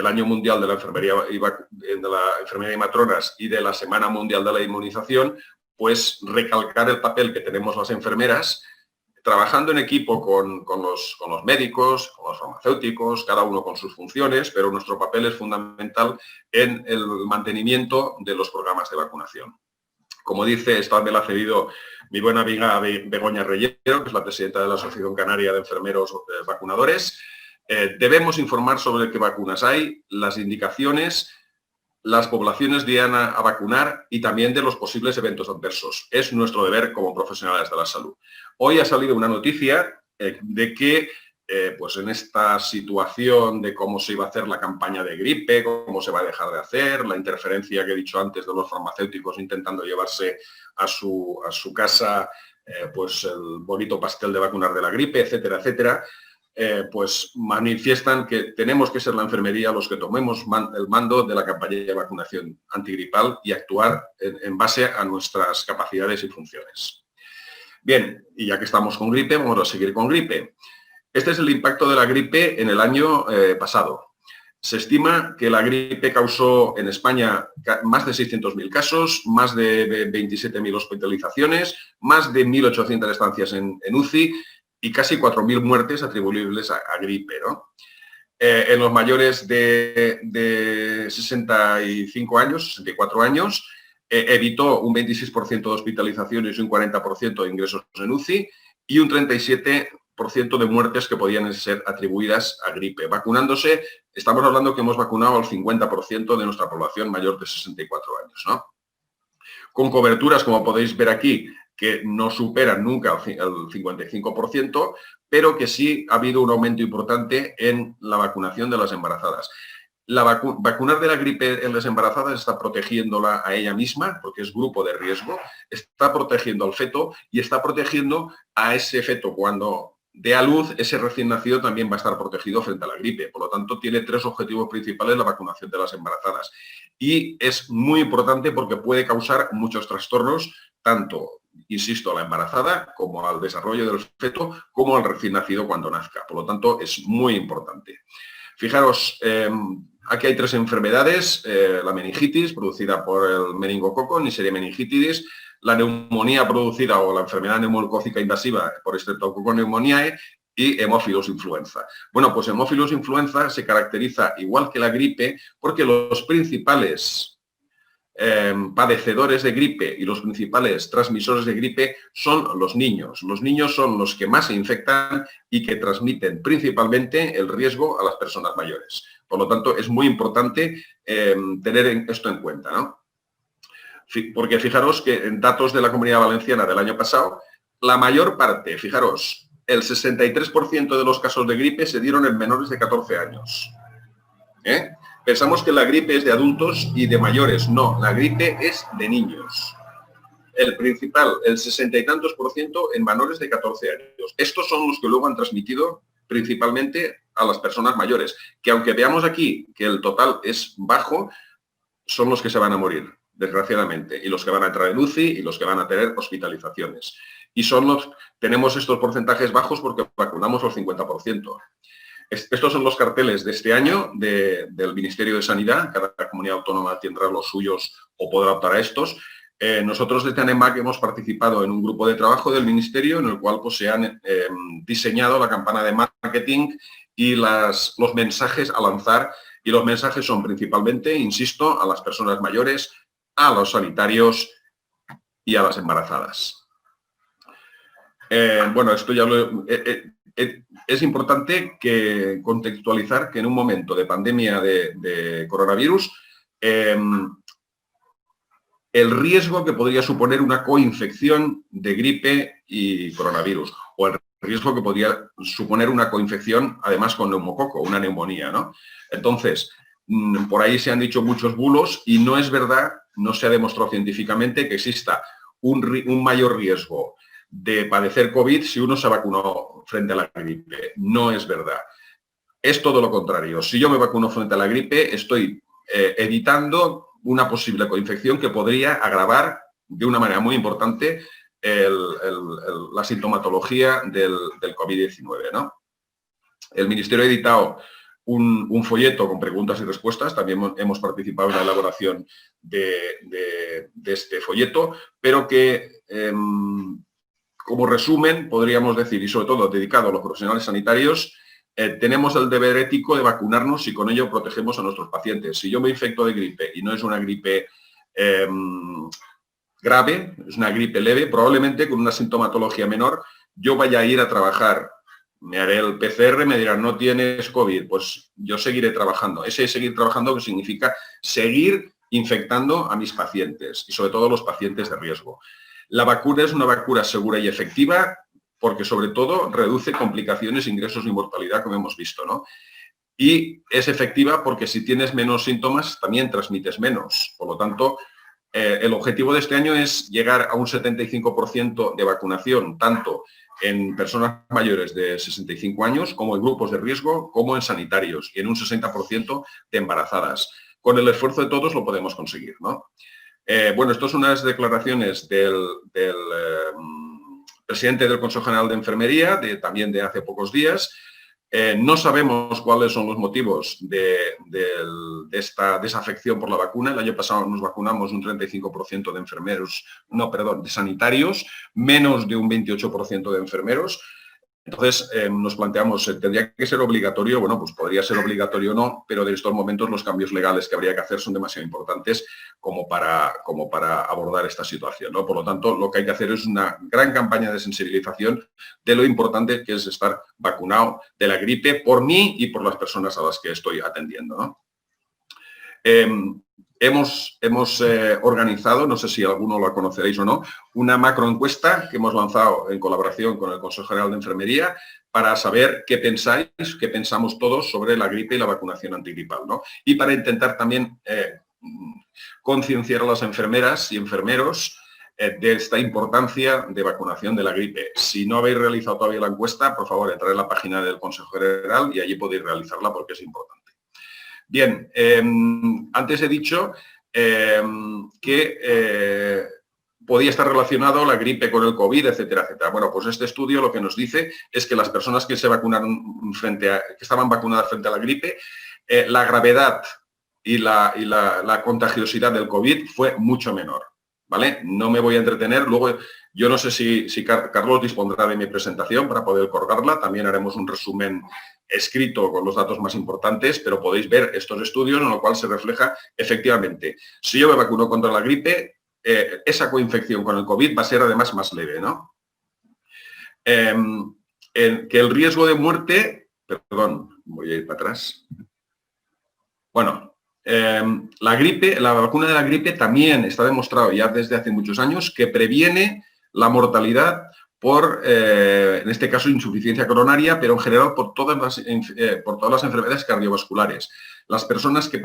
Año Mundial de la Enfermería y Matronas y de la Semana Mundial de la Inmunización, pues recalcar el papel que tenemos las enfermeras trabajando en equipo con los médicos, con los farmacéuticos, cada uno con sus funciones, pero nuestro papel es fundamental en el mantenimiento de los programas de vacunación. Como dice, esta me la ha cedido mi buena amiga Begoña Reyero, que es la presidenta de la Asociación Canaria de Enfermeros Vacunadores. Debemos informar sobre qué vacunas hay, las indicaciones, las poblaciones que irán a vacunar y también de los posibles eventos adversos. Es nuestro deber como profesionales de la salud. Hoy ha salido una noticia de que pues en esta situación de cómo se iba a hacer la campaña de gripe, cómo se va a dejar de hacer, la interferencia que he dicho antes de los farmacéuticos intentando llevarse a su casa pues el bonito pastel de vacunar de la gripe, etcétera, etcétera, pues manifiestan que tenemos que ser la enfermería los que tomemos el mando de la campaña de vacunación antigripal y actuar en base a nuestras capacidades y funciones. Bien, y ya que estamos con gripe, vamos a seguir con gripe. Este es el impacto de la gripe en el año pasado. Se estima que la gripe causó en España más de 600.000 casos, más de 27.000 hospitalizaciones, más de 1.800 estancias en UCI y casi 4.000 muertes atribuibles a gripe, ¿no? En los mayores de 65 años, 64 años, evitó un 26% de hospitalizaciones y un 40% de ingresos en UCI y un 37% de muertes que podían ser atribuidas a gripe. Vacunándose, estamos hablando que hemos vacunado al 50% de nuestra población mayor de 64 años, ¿no? Con coberturas, como podéis ver aquí, que no superan nunca el 55%, pero que sí ha habido un aumento importante en la vacunación de las embarazadas. Vacunar de la gripe en las embarazadas está protegiéndola a ella misma, porque es grupo de riesgo, está protegiendo al feto y está protegiendo a ese feto cuando dé a luz, ese recién nacido también va a estar protegido frente a la gripe. Por lo tanto, tiene 3 objetivos principales la vacunación de las embarazadas. Y es muy importante porque puede causar muchos trastornos, tanto, insisto, a la embarazada, como al desarrollo del feto, como al recién nacido cuando nazca. Por lo tanto, es muy importante. Fijaros, aquí hay 3 enfermedades, la meningitis, producida por el meningococo, Neisseria meningitidis, la neumonía producida o la enfermedad neumocócica invasiva por Streptococcus pneumoniae y Haemophilus influenza. Bueno, pues Haemophilus influenza se caracteriza igual que la gripe porque los principales padecedores de gripe y los principales transmisores de gripe son los niños. Los niños son los que más se infectan y que transmiten principalmente el riesgo a las personas mayores. Por lo tanto, es muy importante tener esto en cuenta, ¿no? Porque fijaros que en datos de la Comunidad Valenciana del año pasado, la mayor parte, fijaros, el 63% de los casos de gripe se dieron en menores de 14 años. ¿eh? Pensamos que la gripe es de adultos y de mayores. No, la gripe es de niños. El principal, el 60 y tantos % en menores de 14 años. Estos son los que luego han transmitido principalmente a las personas mayores, que aunque veamos aquí que el total es bajo, son los que se van a morir, desgraciadamente, y los que van a entrar en UCI y los que van a tener hospitalizaciones. Y tenemos estos porcentajes bajos porque vacunamos los 50%. Estos son los carteles de este año del Ministerio de Sanidad. Cada comunidad autónoma tendrá los suyos o podrá optar a estos. Nosotros desde ANEMAC hemos participado en un grupo de trabajo del Ministerio en el cual pues, se han diseñado la campana de marketing y los mensajes a lanzar. Y los mensajes son principalmente, insisto, a las personas mayores, a los sanitarios y a las embarazadas. Bueno, esto ya es importante contextualizar que en un momento de pandemia de coronavirus, el riesgo que podría suponer una coinfección de gripe y coronavirus, o el riesgo que podría suponer una coinfección, además con neumococo, una neumonía, ¿no? Entonces, por ahí se han dicho muchos bulos y no es verdad, no se ha demostrado científicamente que exista un mayor riesgo de padecer COVID si uno se vacunó frente a la gripe. No es verdad. Es todo lo contrario. Si yo me vacuno frente a la gripe, estoy evitando una posible coinfección que podría agravar de una manera muy importante la sintomatología del COVID-19, ¿no? El Ministerio ha editado un folleto con preguntas y respuestas. También hemos participado en la elaboración de este folleto, pero que como resumen podríamos decir, y sobre todo dedicado a los profesionales sanitarios, tenemos el deber ético de vacunarnos y con ello protegemos a nuestros pacientes. Si yo me infecto de gripe y no es una gripe grave, es una gripe leve, probablemente con una sintomatología menor, yo vaya a ir a trabajar, me haré el PCR, me dirán, no tienes COVID, pues yo seguiré trabajando. Ese seguir trabajando que significa seguir infectando a mis pacientes y sobre todo los pacientes de riesgo. La vacuna es una vacuna segura y efectiva porque sobre todo reduce complicaciones, ingresos y mortalidad, como hemos visto, ¿no? Y es efectiva porque si tienes menos síntomas también transmites menos. Por lo tanto, el objetivo de este año es llegar a un 75% de vacunación, tanto en personas mayores de 65 años, como en grupos de riesgo, como en sanitarios, y en un 60% de embarazadas. Con el esfuerzo de todos lo podemos conseguir, ¿no? Bueno, estas son unas declaraciones del presidente del Consejo General de Enfermería, también de hace pocos días. No sabemos cuáles son los motivos de esta desafección por la vacuna. El año pasado nos vacunamos un 35% de enfermeros, de sanitarios, menos de un 28% de enfermeros. Entonces nos planteamos, ¿tendría que ser obligatorio? Bueno, pues podría ser obligatorio o no, pero en estos momentos los cambios legales que habría que hacer son demasiado importantes como para abordar esta situación, ¿no? Por lo tanto, lo que hay que hacer es una gran campaña de sensibilización de lo importante que es estar vacunado de la gripe por mí y por las personas a las que estoy atendiendo, ¿no? Hemos organizado, no sé si alguno lo conoceréis o no, una macroencuesta que hemos lanzado en colaboración con el Consejo General de Enfermería para saber qué pensáis, qué pensamos todos sobre la gripe y la vacunación antigripal, ¿no? Y para intentar también concienciar a las enfermeras y enfermeros de esta importancia de vacunación de la gripe. Si no habéis realizado todavía la encuesta, por favor, entrad en la página del Consejo General y allí podéis realizarla porque es importante. Bien, antes he dicho que podía estar relacionado la gripe con el COVID, etcétera, etcétera. Bueno, pues este estudio lo que nos dice es que las personas que se vacunaron que estaban vacunadas frente a la gripe, la gravedad y la contagiosidad del COVID fue mucho menor, ¿vale? No me voy a entretener. Luego, yo no sé si Carlos dispondrá de mi presentación para poder colgarla. También haremos un resumen escrito con los datos más importantes, pero podéis ver estos estudios en los cuales se refleja efectivamente, si yo me vacuno contra la gripe, esa coinfección con el COVID va a ser además más leve, ¿no? Que el riesgo de muerte, perdón, voy a ir para atrás. Bueno, la vacuna de la gripe también está demostrado ya desde hace muchos años que previene la mortalidad en este caso, insuficiencia coronaria, pero en general por todas las enfermedades cardiovasculares. Las personas que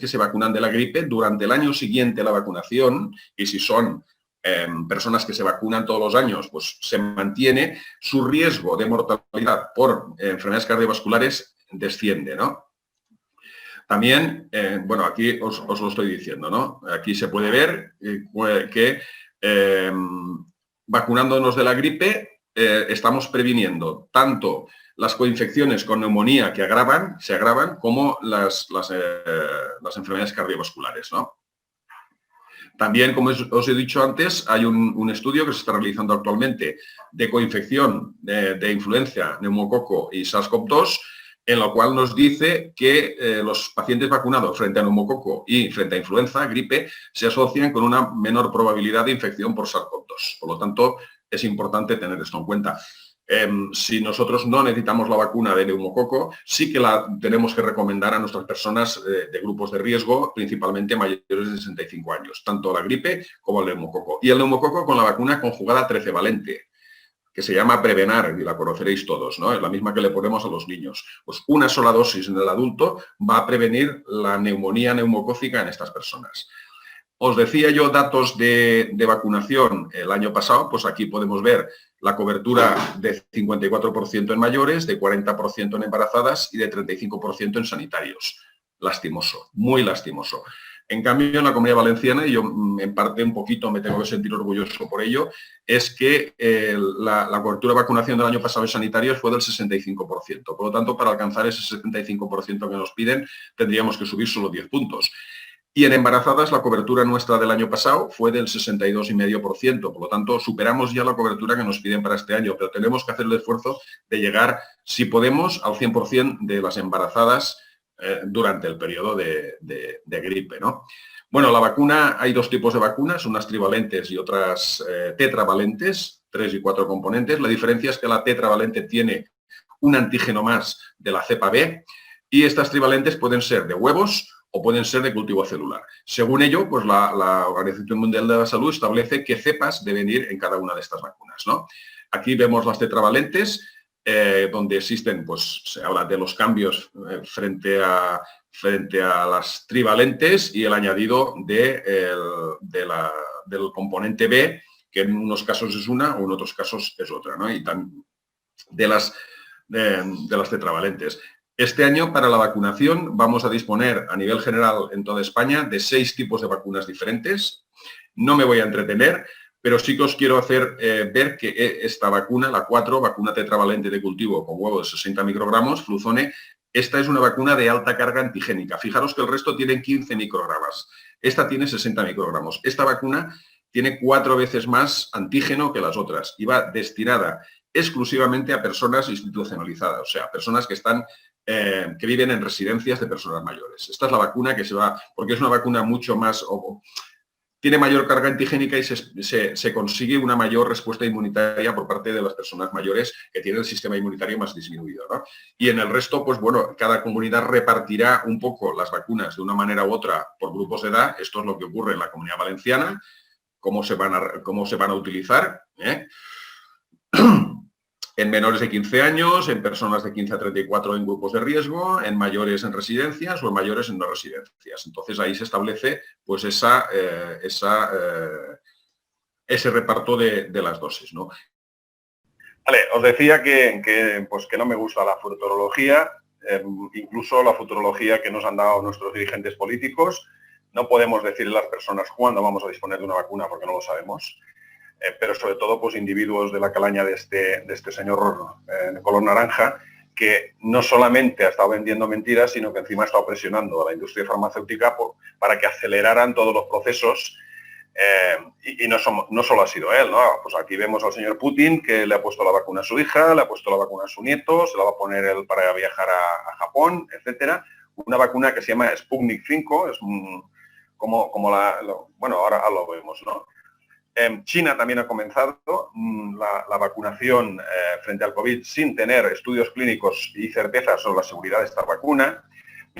se vacunan de la gripe durante el año siguiente a la vacunación, y si son personas que se vacunan todos los años, pues se mantiene, su riesgo de mortalidad por enfermedades cardiovasculares desciende, ¿no? También, bueno, aquí os lo estoy diciendo, ¿no? Aquí se puede ver que vacunándonos de la gripe estamos previniendo tanto las coinfecciones con neumonía que se agravan, como las enfermedades cardiovasculares, ¿no? También, como os he dicho antes, hay un estudio que se está realizando actualmente de coinfección de influenza, neumococo y SARS-CoV-2, en lo cual nos dice que los pacientes vacunados frente a neumococo y frente a influenza, gripe, se asocian con una menor probabilidad de infección por SARS-CoV-2. Por lo tanto, es importante tener esto en cuenta. Si nosotros no necesitamos la vacuna de neumococo, sí que la tenemos que recomendar a nuestras personas de grupos de riesgo, principalmente mayores de 65 años, tanto la gripe como el neumococo. Y el neumococo con la vacuna conjugada 13-valente, que se llama Prevenar, y la conoceréis todos, ¿no? Es la misma que le ponemos a los niños. Pues una sola dosis en el adulto va a prevenir la neumonía neumocócica en estas personas. Os decía yo datos de vacunación el año pasado, pues aquí podemos ver la cobertura de 54% en mayores, de 40% en embarazadas y de 35% en sanitarios. Lastimoso, muy lastimoso. En cambio, en la Comunidad Valenciana, y yo en parte un poquito me tengo que sentir orgulloso por ello, es que la cobertura de vacunación del año pasado en sanitarios fue del 65%. Por lo tanto, para alcanzar ese 75% que nos piden, tendríamos que subir solo 10 puntos. Y en embarazadas la cobertura nuestra del año pasado fue del 62,5%. Por lo tanto, superamos ya la cobertura que nos piden para este año, pero tenemos que hacer el esfuerzo de llegar, si podemos, al 100% de las embarazadas durante el periodo de gripe, ¿no? Bueno, la vacuna, hay dos tipos de vacunas, unas trivalentes y otras tetravalentes, 3 y 4 componentes. La diferencia es que la tetravalente tiene un antígeno más de la cepa B y estas trivalentes pueden ser de huevos o pueden ser de cultivo celular. Según ello, pues la Organización Mundial de la Salud establece qué cepas deben ir en cada una de estas vacunas, ¿no? Aquí vemos las tetravalentes, donde existen, pues se habla de los cambios frente a las trivalentes y el añadido del componente B, que en unos casos es una o en otros casos es otra, ¿no? Y también de las tetravalentes. Este año, para la vacunación, vamos a disponer a nivel general en toda España de 6 tipos de vacunas diferentes. No me voy a entretener, pero sí que os quiero hacer ver que esta vacuna, la 4, vacuna tetravalente de cultivo con huevo de 60 microgramos, Fluzone, esta es una vacuna de alta carga antigénica. Fijaros que el resto tiene 15 microgramas. Esta tiene 60 microgramos. Esta vacuna tiene 4 veces más antígeno que las otras y va destinada exclusivamente a personas institucionalizadas, o sea, personas que están que viven en residencias de personas mayores. Esta es la vacuna que se va, porque es una vacuna mucho más, tiene mayor carga antigénica y se consigue una mayor respuesta inmunitaria por parte de las personas mayores que tienen el sistema inmunitario más disminuido, ¿no? Y en el resto, pues bueno, cada comunidad repartirá un poco las vacunas de una manera u otra por grupos de edad. Esto es lo que ocurre en la Comunidad Valenciana, cómo se van a utilizar, ¿eh? En menores de 15 años, en personas de 15 a 34 en grupos de riesgo, en mayores en residencias o en mayores en no residencias. Entonces ahí se establece pues ese reparto de las dosis, ¿no? Vale, os decía que no me gusta la futurología, incluso la futurología que nos han dado nuestros dirigentes políticos. No podemos decirle a las personas cuándo vamos a disponer de una vacuna porque no lo sabemos. Pero sobre todo pues individuos de la calaña de este señor de color naranja, que no solamente ha estado vendiendo mentiras, sino que encima ha estado presionando a la industria farmacéutica para que aceleraran todos los procesos. Y no solo ha sido él, ¿no? Pues aquí vemos al señor Putin, que le ha puesto la vacuna a su hija, le ha puesto la vacuna a su nieto, se la va a poner él para viajar a Japón, etcétera. Una vacuna que se llama Sputnik 5, es bueno, ahora lo vemos, ¿no? China también ha comenzado la vacunación frente al COVID sin tener estudios clínicos y certezas sobre la seguridad de esta vacuna.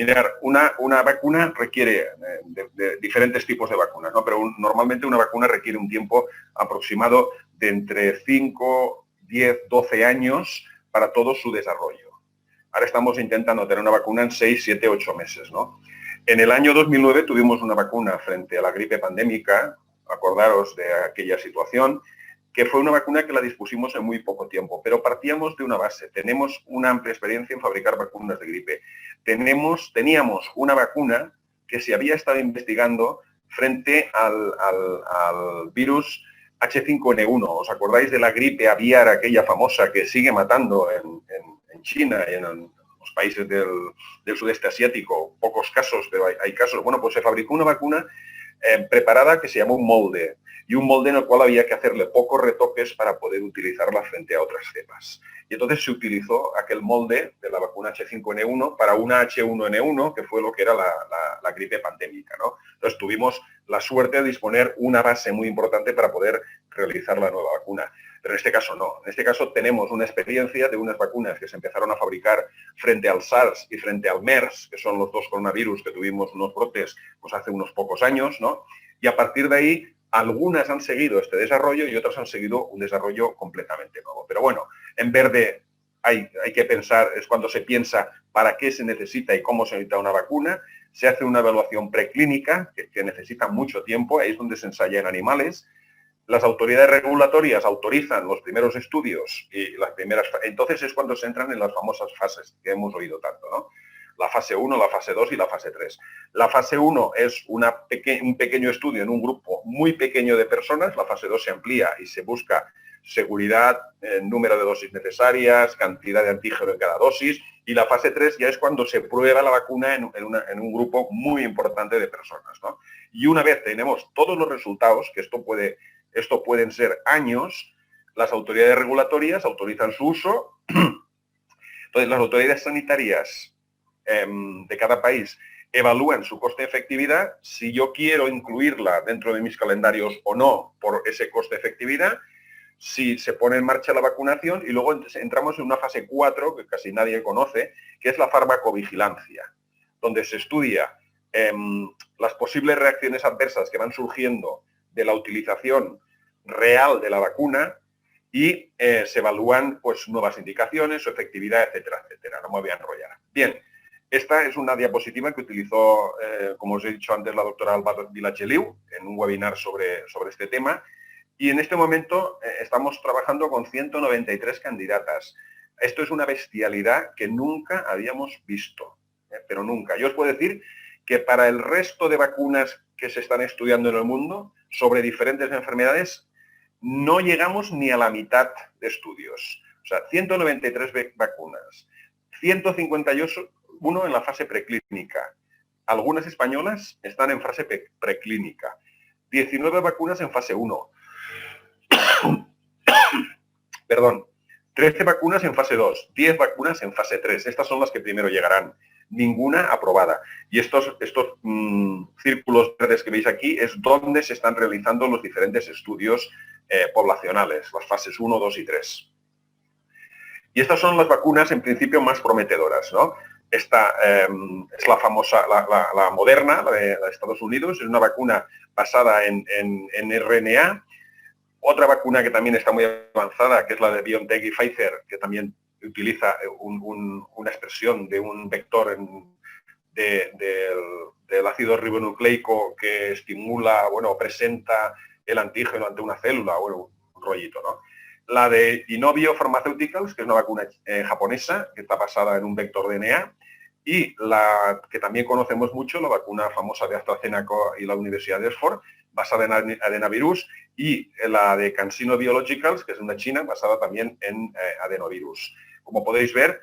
Mirar, una vacuna requiere de diferentes tipos de vacunas, ¿no? Pero normalmente una vacuna requiere un tiempo aproximado de entre 5, 10, 12 años para todo su desarrollo. Ahora estamos intentando tener una vacuna en 6, 7, 8 meses, ¿no? En el año 2009 tuvimos una vacuna frente a la gripe pandémica, acordaros de aquella situación, que fue una vacuna que la dispusimos en muy poco tiempo, pero partíamos de una base. Tenemos una amplia experiencia en fabricar vacunas de gripe. Teníamos una vacuna que se había estado investigando frente al virus H5N1. ¿Os acordáis de la gripe aviar, aquella famosa que sigue matando en China y en los países del sudeste asiático? Pocos casos, pero hay casos. Bueno, pues se fabricó una vacuna preparada que se llamó un molde, y un molde en el cual había que hacerle pocos retoques para poder utilizarla frente a otras cepas. Y entonces se utilizó aquel molde de la vacuna H5N1 para una H1N1, que fue lo que era la gripe pandémica, ¿no? Entonces tuvimos la suerte de disponer una base muy importante para poder realizar la nueva vacuna. Pero en este caso no. En este caso tenemos una experiencia de unas vacunas que se empezaron a fabricar frente al SARS y frente al MERS, que son los dos coronavirus que tuvimos unos brotes pues hace unos pocos años, ¿no? Y a partir de ahí, algunas han seguido este desarrollo y otras han seguido un desarrollo completamente nuevo. Pero bueno, en verde hay que pensar, es cuando se piensa para qué se necesita y cómo se necesita una vacuna. Se hace una evaluación preclínica que necesita mucho tiempo, ahí es donde se ensaya en animales. Las autoridades regulatorias autorizan los primeros estudios y las primeras... Entonces es cuando se entran en las famosas fases que hemos oído tanto, ¿no? La fase 1, la fase 2 y la fase 3. La fase 1 es un pequeño estudio en un grupo muy pequeño de personas. La fase 2 se amplía y se busca seguridad, número de dosis necesarias, cantidad de antígeno en cada dosis. Y la fase 3 ya es cuando se prueba la vacuna en un grupo muy importante de personas, ¿no? Y una vez tenemos todos los resultados, que esto pueden ser años, las autoridades regulatorias autorizan su uso. Entonces, las autoridades sanitarias de cada país evalúan su coste-efectividad, si yo quiero incluirla dentro de mis calendarios o no por ese coste-efectividad, si se pone en marcha la vacunación y luego entramos en una fase 4 que casi nadie conoce, que es la farmacovigilancia, donde se estudia las posibles reacciones adversas que van surgiendo de la utilización real de la vacuna y se evalúan pues nuevas indicaciones, su efectividad, etcétera, etcétera. No me voy a enrollar. Bien, esta es una diapositiva que utilizó, como os he dicho antes, la doctora Alba Vilacheliu en un webinar sobre este tema. Y en este momento estamos trabajando con 193 candidatas. Esto es una bestialidad que nunca habíamos visto, pero nunca. Yo os puedo decir que para el resto de vacunas que se están estudiando en el mundo sobre diferentes enfermedades, no llegamos ni a la mitad de estudios. O sea, 193 vacunas, 151 en la fase preclínica. Algunas españolas están en fase preclínica. 19 vacunas en fase 1. Perdón, 13 vacunas en fase 2, 10 vacunas en fase 3. Estas son las que primero llegarán. Ninguna aprobada. Y estos círculos verdes que veis aquí es donde se están realizando los diferentes estudios poblacionales, las fases 1, 2 y 3. Y estas son las vacunas en principio más prometedoras, ¿no? Esta es la famosa, la Moderna, la de Estados Unidos, es una vacuna basada en RNA. Otra vacuna que también está muy avanzada, que es la de BioNTech y Pfizer, que también utiliza una expresión de un vector del ácido ribonucleico que estimula, bueno, presenta el antígeno ante una célula, bueno, un rollito, ¿no? La de Inovio Pharmaceuticals, que es una vacuna japonesa, que está basada en un vector DNA, y la que también conocemos mucho, la vacuna famosa de AstraZeneca y la Universidad de Oxford, basada en adenovirus, y la de CanSino Biologicals, que es una china, basada también en adenovirus. Como podéis ver,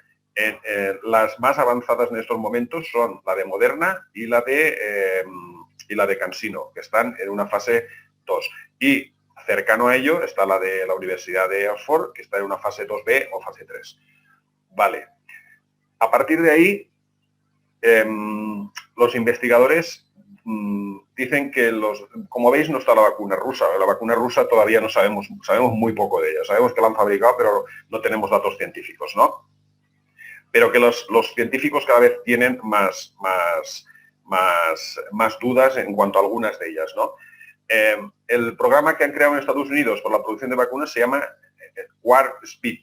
las más avanzadas en estos momentos son la de Moderna y la de CanSino, que están en una fase 2. Y cercano a ello está la de la Universidad de Oxford, que está en una fase 2B o fase 3. Vale. A partir de ahí, los investigadores dicen que, como veis, no está la vacuna rusa. La vacuna rusa todavía no sabemos muy poco de ella. Sabemos que la han fabricado, pero no tenemos datos científicos, ¿no? pero que los científicos cada vez tienen más dudas en cuanto a algunas de ellas, ¿no? El programa que han creado en Estados Unidos por la producción de vacunas se llama Warp Speed,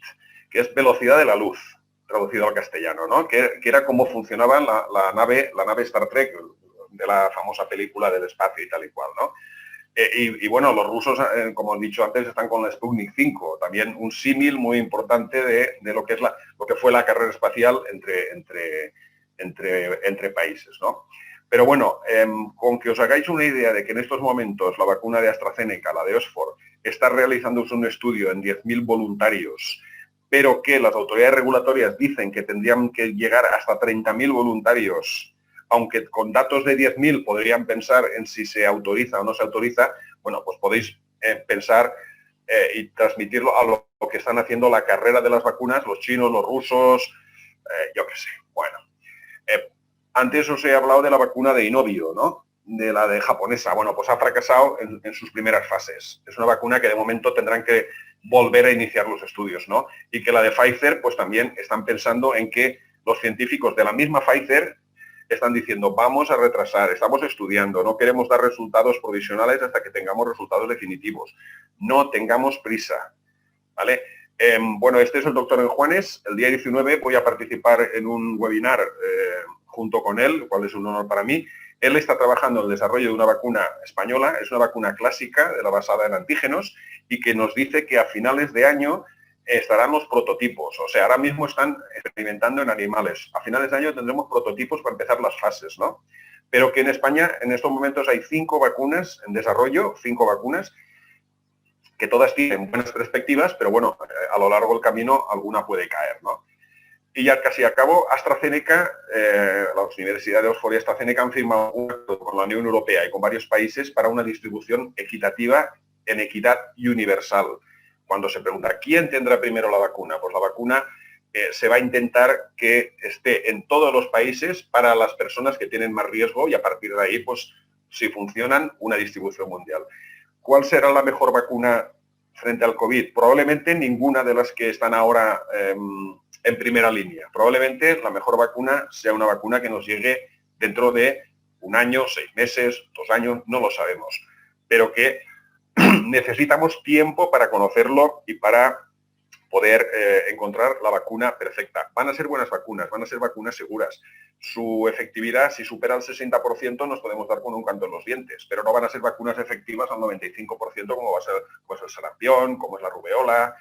que es velocidad de la luz, traducido al castellano, ¿no? Que era cómo funcionaba la nave Star Trek, de la famosa película del espacio y tal y cual, ¿no? Y bueno, los rusos, como he dicho antes, están con la Sputnik 5, también un símil muy importante de lo que fue la carrera espacial entre países, ¿no? Pero bueno, con que os hagáis una idea de que en estos momentos la vacuna de AstraZeneca, la de Oxford, está realizándose un estudio en 10.000 voluntarios, pero que las autoridades regulatorias dicen que tendrían que llegar hasta 30.000 voluntarios, aunque con datos de 10.000 podrían pensar en si se autoriza o no se autoriza, bueno, pues podéis pensar y transmitirlo a lo que están haciendo la carrera de las vacunas, los chinos, los rusos, yo qué sé. Bueno, antes os he hablado de la vacuna de Inovio, ¿no? De la de japonesa. Bueno, pues ha fracasado en sus primeras fases. Es una vacuna que de momento tendrán que volver a iniciar los estudios, ¿no? Y que la de Pfizer, pues también están pensando en que los científicos de la misma Pfizer están diciendo, vamos a retrasar, estamos estudiando, no queremos dar resultados provisionales hasta que tengamos resultados definitivos. No tengamos prisa, ¿vale? Bueno, este es el doctor Enjuanes. El día 19 voy a participar en un webinar junto con él, lo cual es un honor para mí. Él está trabajando en el desarrollo de una vacuna española, es una vacuna clásica, basada en antígenos, y que nos dice que a finales de año estarán los prototipos. O sea, ahora mismo están experimentando en animales. A finales de año tendremos prototipos para empezar las fases, ¿no? Pero que en España en estos momentos hay 5 vacunas en desarrollo, 5 vacunas, que todas tienen buenas perspectivas, pero bueno, a lo largo del camino alguna puede caer, ¿no? Y ya casi a cabo, AstraZeneca, las universidades de Oxford y AstraZeneca han firmado un acuerdo con la Unión Europea y con varios países para una distribución equitativa en equidad universal. Cuando se pregunta, ¿quién tendrá primero la vacuna? Pues la vacuna se va a intentar que esté en todos los países para las personas que tienen más riesgo y a partir de ahí, pues, si funcionan, una distribución mundial. ¿Cuál será la mejor vacuna frente al COVID? Probablemente ninguna de las que están ahora en primera línea. Probablemente la mejor vacuna sea una vacuna que nos llegue dentro de 1 año, 6 meses, 2 años, no lo sabemos. Pero que necesitamos tiempo para conocerlo y para poder encontrar la vacuna perfecta. Van a ser buenas vacunas, van a ser vacunas seguras. Su efectividad, si supera el 60%, nos podemos dar con un canto en los dientes, pero no van a ser vacunas efectivas al 95% como va a ser pues, el sarampión, como es la rubeola,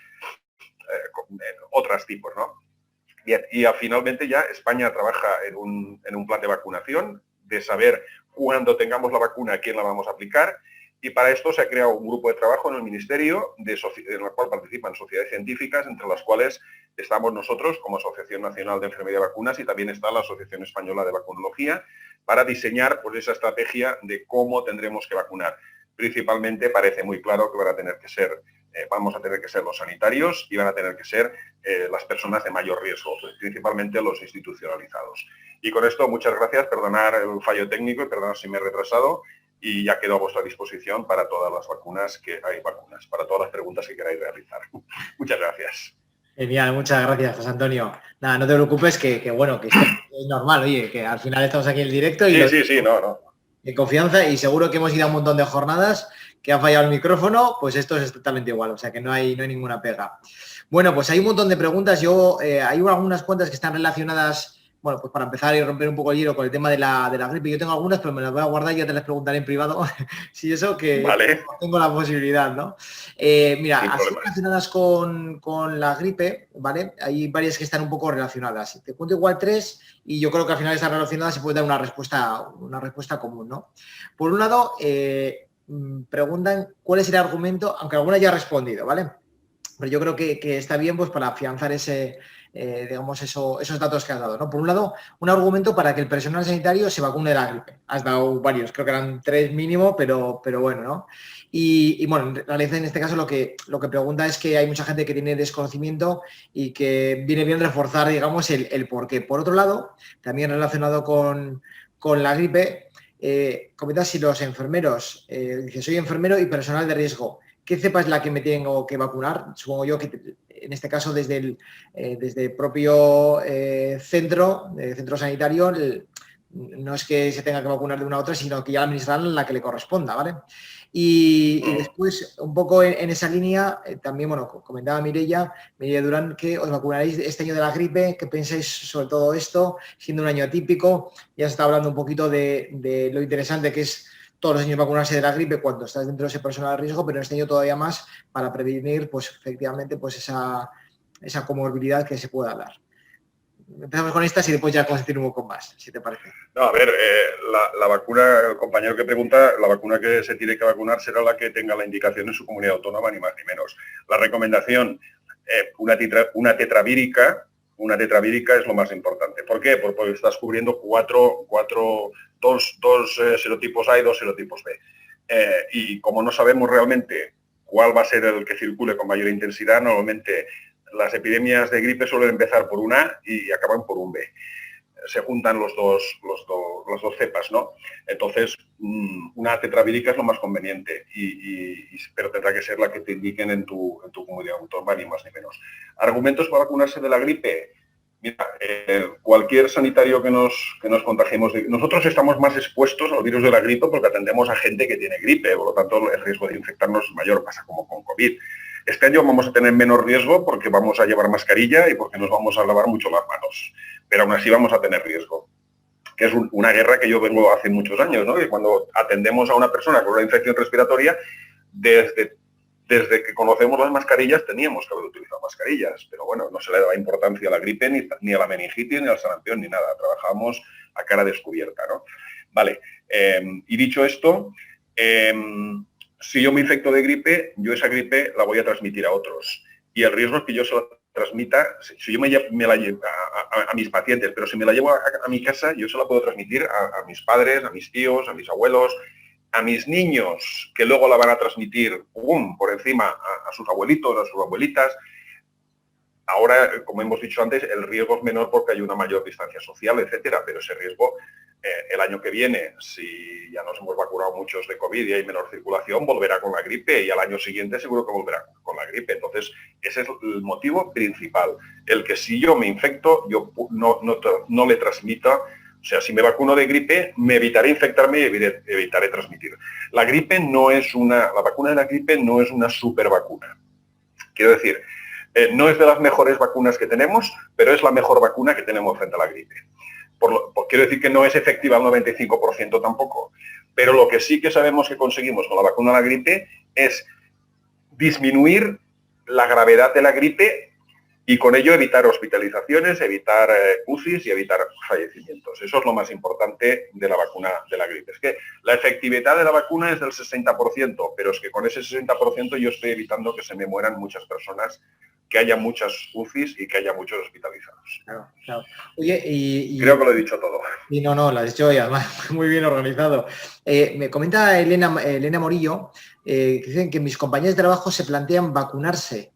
otros tipos, ¿no? Y finalmente ya España trabaja en un plan de vacunación, de saber cuándo tengamos la vacuna, a quién la vamos a aplicar, y para esto se ha creado un grupo de trabajo en el Ministerio, en el cual participan sociedades científicas, entre las cuales estamos nosotros como Asociación Nacional de Enfermería y Vacunas y también está la Asociación Española de Vacunología, para diseñar pues, esa estrategia de cómo tendremos que vacunar. Principalmente parece muy claro que vamos a tener que ser los sanitarios y van a tener que ser las personas de mayor riesgo, principalmente los institucionalizados. Y con esto, muchas gracias, perdonar el fallo técnico y perdonar si me he retrasado y ya quedo a vuestra disposición para todas las vacunas para todas las preguntas que queráis realizar. Muchas gracias. Genial, muchas gracias, José Antonio. Nada, no te preocupes, que bueno, que es normal, oye, que al final estamos aquí en el directo y no. En confianza y seguro que hemos ido a un montón de jornadas que ha fallado el micrófono, pues esto es totalmente igual, o sea que no hay ninguna pega. Bueno, pues hay un montón de preguntas, hay algunas cuantas que están relacionadas, bueno, pues para empezar y romper un poco el hielo con el tema de la gripe. Yo tengo algunas, pero me las voy a guardar y ya te las preguntaré en privado, si eso que vale. tengo la posibilidad, ¿no? Mira, así relacionadas con la gripe, ¿vale? Hay varias que están un poco relacionadas. Te cuento igual 3 y yo creo que al final están relacionadas y puede dar una respuesta común, ¿no? Por un lado, preguntan cuál es el argumento, aunque alguna ya ha respondido, ¿vale? Pero yo creo que está bien pues para afianzar esos datos que has dado, ¿no? Por un lado, un argumento para que el personal sanitario se vacune de la gripe. Has dado varios, creo que eran 3 mínimo, pero bueno, ¿no? Y bueno, en realidad en este caso lo que pregunta es que hay mucha gente que tiene desconocimiento y que viene bien reforzar, digamos, el por qué. Por otro lado, también relacionado con la gripe, comenta si los enfermeros, dice, soy enfermero y personal de riesgo, ¿qué cepa es la que me tengo que vacunar? Supongo yo que en este caso desde el propio centro sanitario, no es que se tenga que vacunar de una a otra, sino que ya administrarán la que le corresponda, ¿vale? Y después, un poco en esa línea, también, bueno, comentaba Mireia Durán, que os vacunaréis este año de la gripe. ¿Qué pensáis sobre todo esto, siendo un año atípico? Ya se está hablando un poquito de lo interesante que es todos los años vacunarse de la gripe cuando estás dentro de ese personal de riesgo, pero este año todavía más para prevenir, pues, efectivamente, pues esa comorbilidad que se pueda dar. Empezamos con estas y después ya continúo con más, si te parece. No, a ver, la vacuna, el compañero que pregunta, la vacuna que se tiene que vacunar será la que tenga la indicación en su comunidad autónoma, ni más ni menos. La recomendación, una tetravírica es lo más importante. ¿Por qué? Porque estás cubriendo dos serotipos A y dos serotipos B. Y como no sabemos realmente cuál va a ser el que circule con mayor intensidad, normalmente las epidemias de gripe suelen empezar por un A y acaban por un B. Se juntan las dos cepas, ¿no? Entonces, una tetravírica es lo más conveniente, pero tendrá que ser la que te indiquen en tu comunidad autónoma, ni más ni menos. ¿Argumentos para vacunarse de la gripe? Mira, cualquier sanitario que nos contagiemos, nosotros estamos más expuestos al virus de la gripe porque atendemos a gente que tiene gripe, por lo tanto el riesgo de infectarnos es mayor, pasa como con COVID. Este año vamos a tener menos riesgo porque vamos a llevar mascarilla y porque nos vamos a lavar mucho las manos, pero aún así vamos a tener riesgo, que es una guerra que yo vengo hace muchos años, ¿no? Que cuando atendemos a una persona con una infección respiratoria, desde que conocemos las mascarillas teníamos que haber utilizado mascarillas, pero bueno, no se le daba importancia a la gripe, ni a la meningitis, ni al sarampión, ni nada. Trabajamos a cara descubierta, ¿no? Vale, y dicho esto, si yo me infecto de gripe, yo esa gripe la voy a transmitir a otros. Y el riesgo es que yo se la transmita, si yo me la llevo a mis pacientes, pero si me la llevo a mi casa, yo se la puedo transmitir a mis padres, a mis tíos, a mis abuelos, a mis niños, que luego la van a transmitir por encima a sus abuelitos, a sus abuelitas. Ahora, como hemos dicho antes, el riesgo es menor porque hay una mayor distancia social, etcétera, pero ese riesgo, el año que viene, si ya nos hemos vacunado muchos de COVID y hay menor circulación, volverá con la gripe, y al año siguiente seguro que volverá con la gripe. Entonces, ese es el motivo principal, el que si yo me infecto, yo no le transmita. O sea, si me vacuno de gripe, me evitaré infectarme y evitaré transmitir. La vacuna de la gripe no es una super vacuna. Quiero decir, no es de las mejores vacunas que tenemos, pero es la mejor vacuna que tenemos frente a la gripe. Quiero decir que no es efectiva al 95% tampoco. Pero lo que sí que sabemos que conseguimos con la vacuna de la gripe es disminuir la gravedad de la gripe y con ello evitar hospitalizaciones, evitar UCIs y evitar fallecimientos. Eso es lo más importante de la vacuna de la gripe. Es que la efectividad de la vacuna es del 60%, pero es que con ese 60% yo estoy evitando que se me mueran muchas personas, que haya muchas UCIs y que haya muchos hospitalizados. Claro, claro. Oye, creo que lo he dicho todo. Y no, lo has dicho ya, muy bien organizado. Me comenta Elena Morillo, que dicen que mis compañeros de trabajo se plantean vacunarse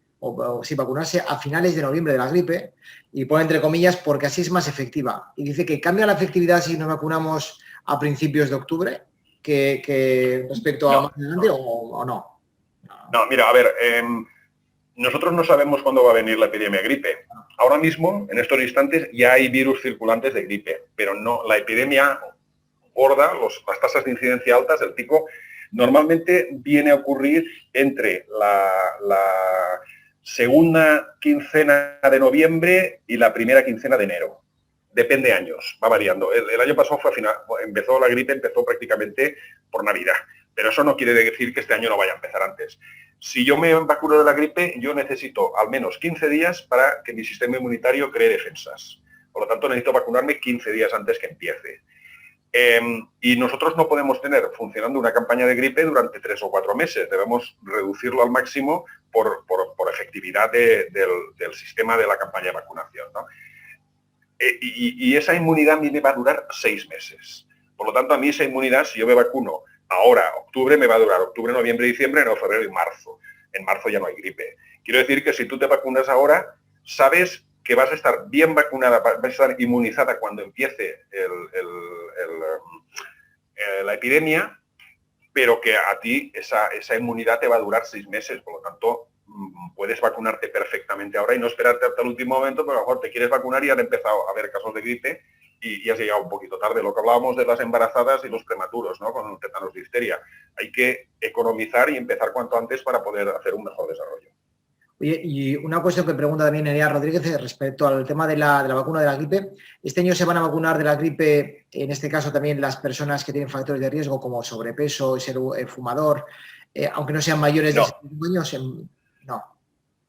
a finales de noviembre de la gripe, y pone entre comillas porque así es más efectiva. Y dice que cambia la efectividad si nos vacunamos a principios de octubre que respecto a más adelante o no. No, mira, a ver, nosotros no sabemos cuándo va a venir la epidemia de gripe. Ahora mismo, en estos instantes, ya hay virus circulantes de gripe, pero no la epidemia gorda, las tasas de incidencia altas, el pico, normalmente viene a ocurrir entre la segunda quincena de noviembre y la primera quincena de enero. Depende de años, va variando. El año pasado la gripe empezó prácticamente por Navidad, pero eso no quiere decir que este año no vaya a empezar antes. Si yo me vacuno de la gripe, yo necesito al menos 15 días para que mi sistema inmunitario cree defensas. Por lo tanto, necesito vacunarme 15 días antes que empiece. Y nosotros no podemos tener funcionando una campaña de gripe durante 3 o 4 meses. Debemos reducirlo al máximo por efectividad del sistema de la campaña de vacunación, ¿no? Y esa inmunidad a mí me va a durar 6 meses. Por lo tanto, a mí esa inmunidad, si yo me vacuno ahora, octubre, me va a durar octubre, noviembre, diciembre, enero, febrero y marzo. En marzo ya no hay gripe. Quiero decir que si tú te vacunas ahora, sabes que vas a estar bien vacunada, vas a estar inmunizada cuando empiece la epidemia, pero que a ti esa inmunidad te va a durar 6 meses. Por lo tanto, puedes vacunarte perfectamente ahora y no esperarte hasta el último momento, pero a lo mejor te quieres vacunar y han empezado a haber casos de gripe y has llegado un poquito tarde. Lo que hablábamos de las embarazadas y los prematuros, ¿no? Con los tétanos de difteria. Hay que economizar y empezar cuanto antes para poder hacer un mejor desarrollo. Oye, y una cuestión que pregunta también Nerea Rodríguez respecto al tema de la vacuna de la gripe. ¿Este año se van a vacunar de la gripe, en este caso también las personas que tienen factores de riesgo como sobrepeso y ser fumador, aunque no sean mayores de 65 años? No.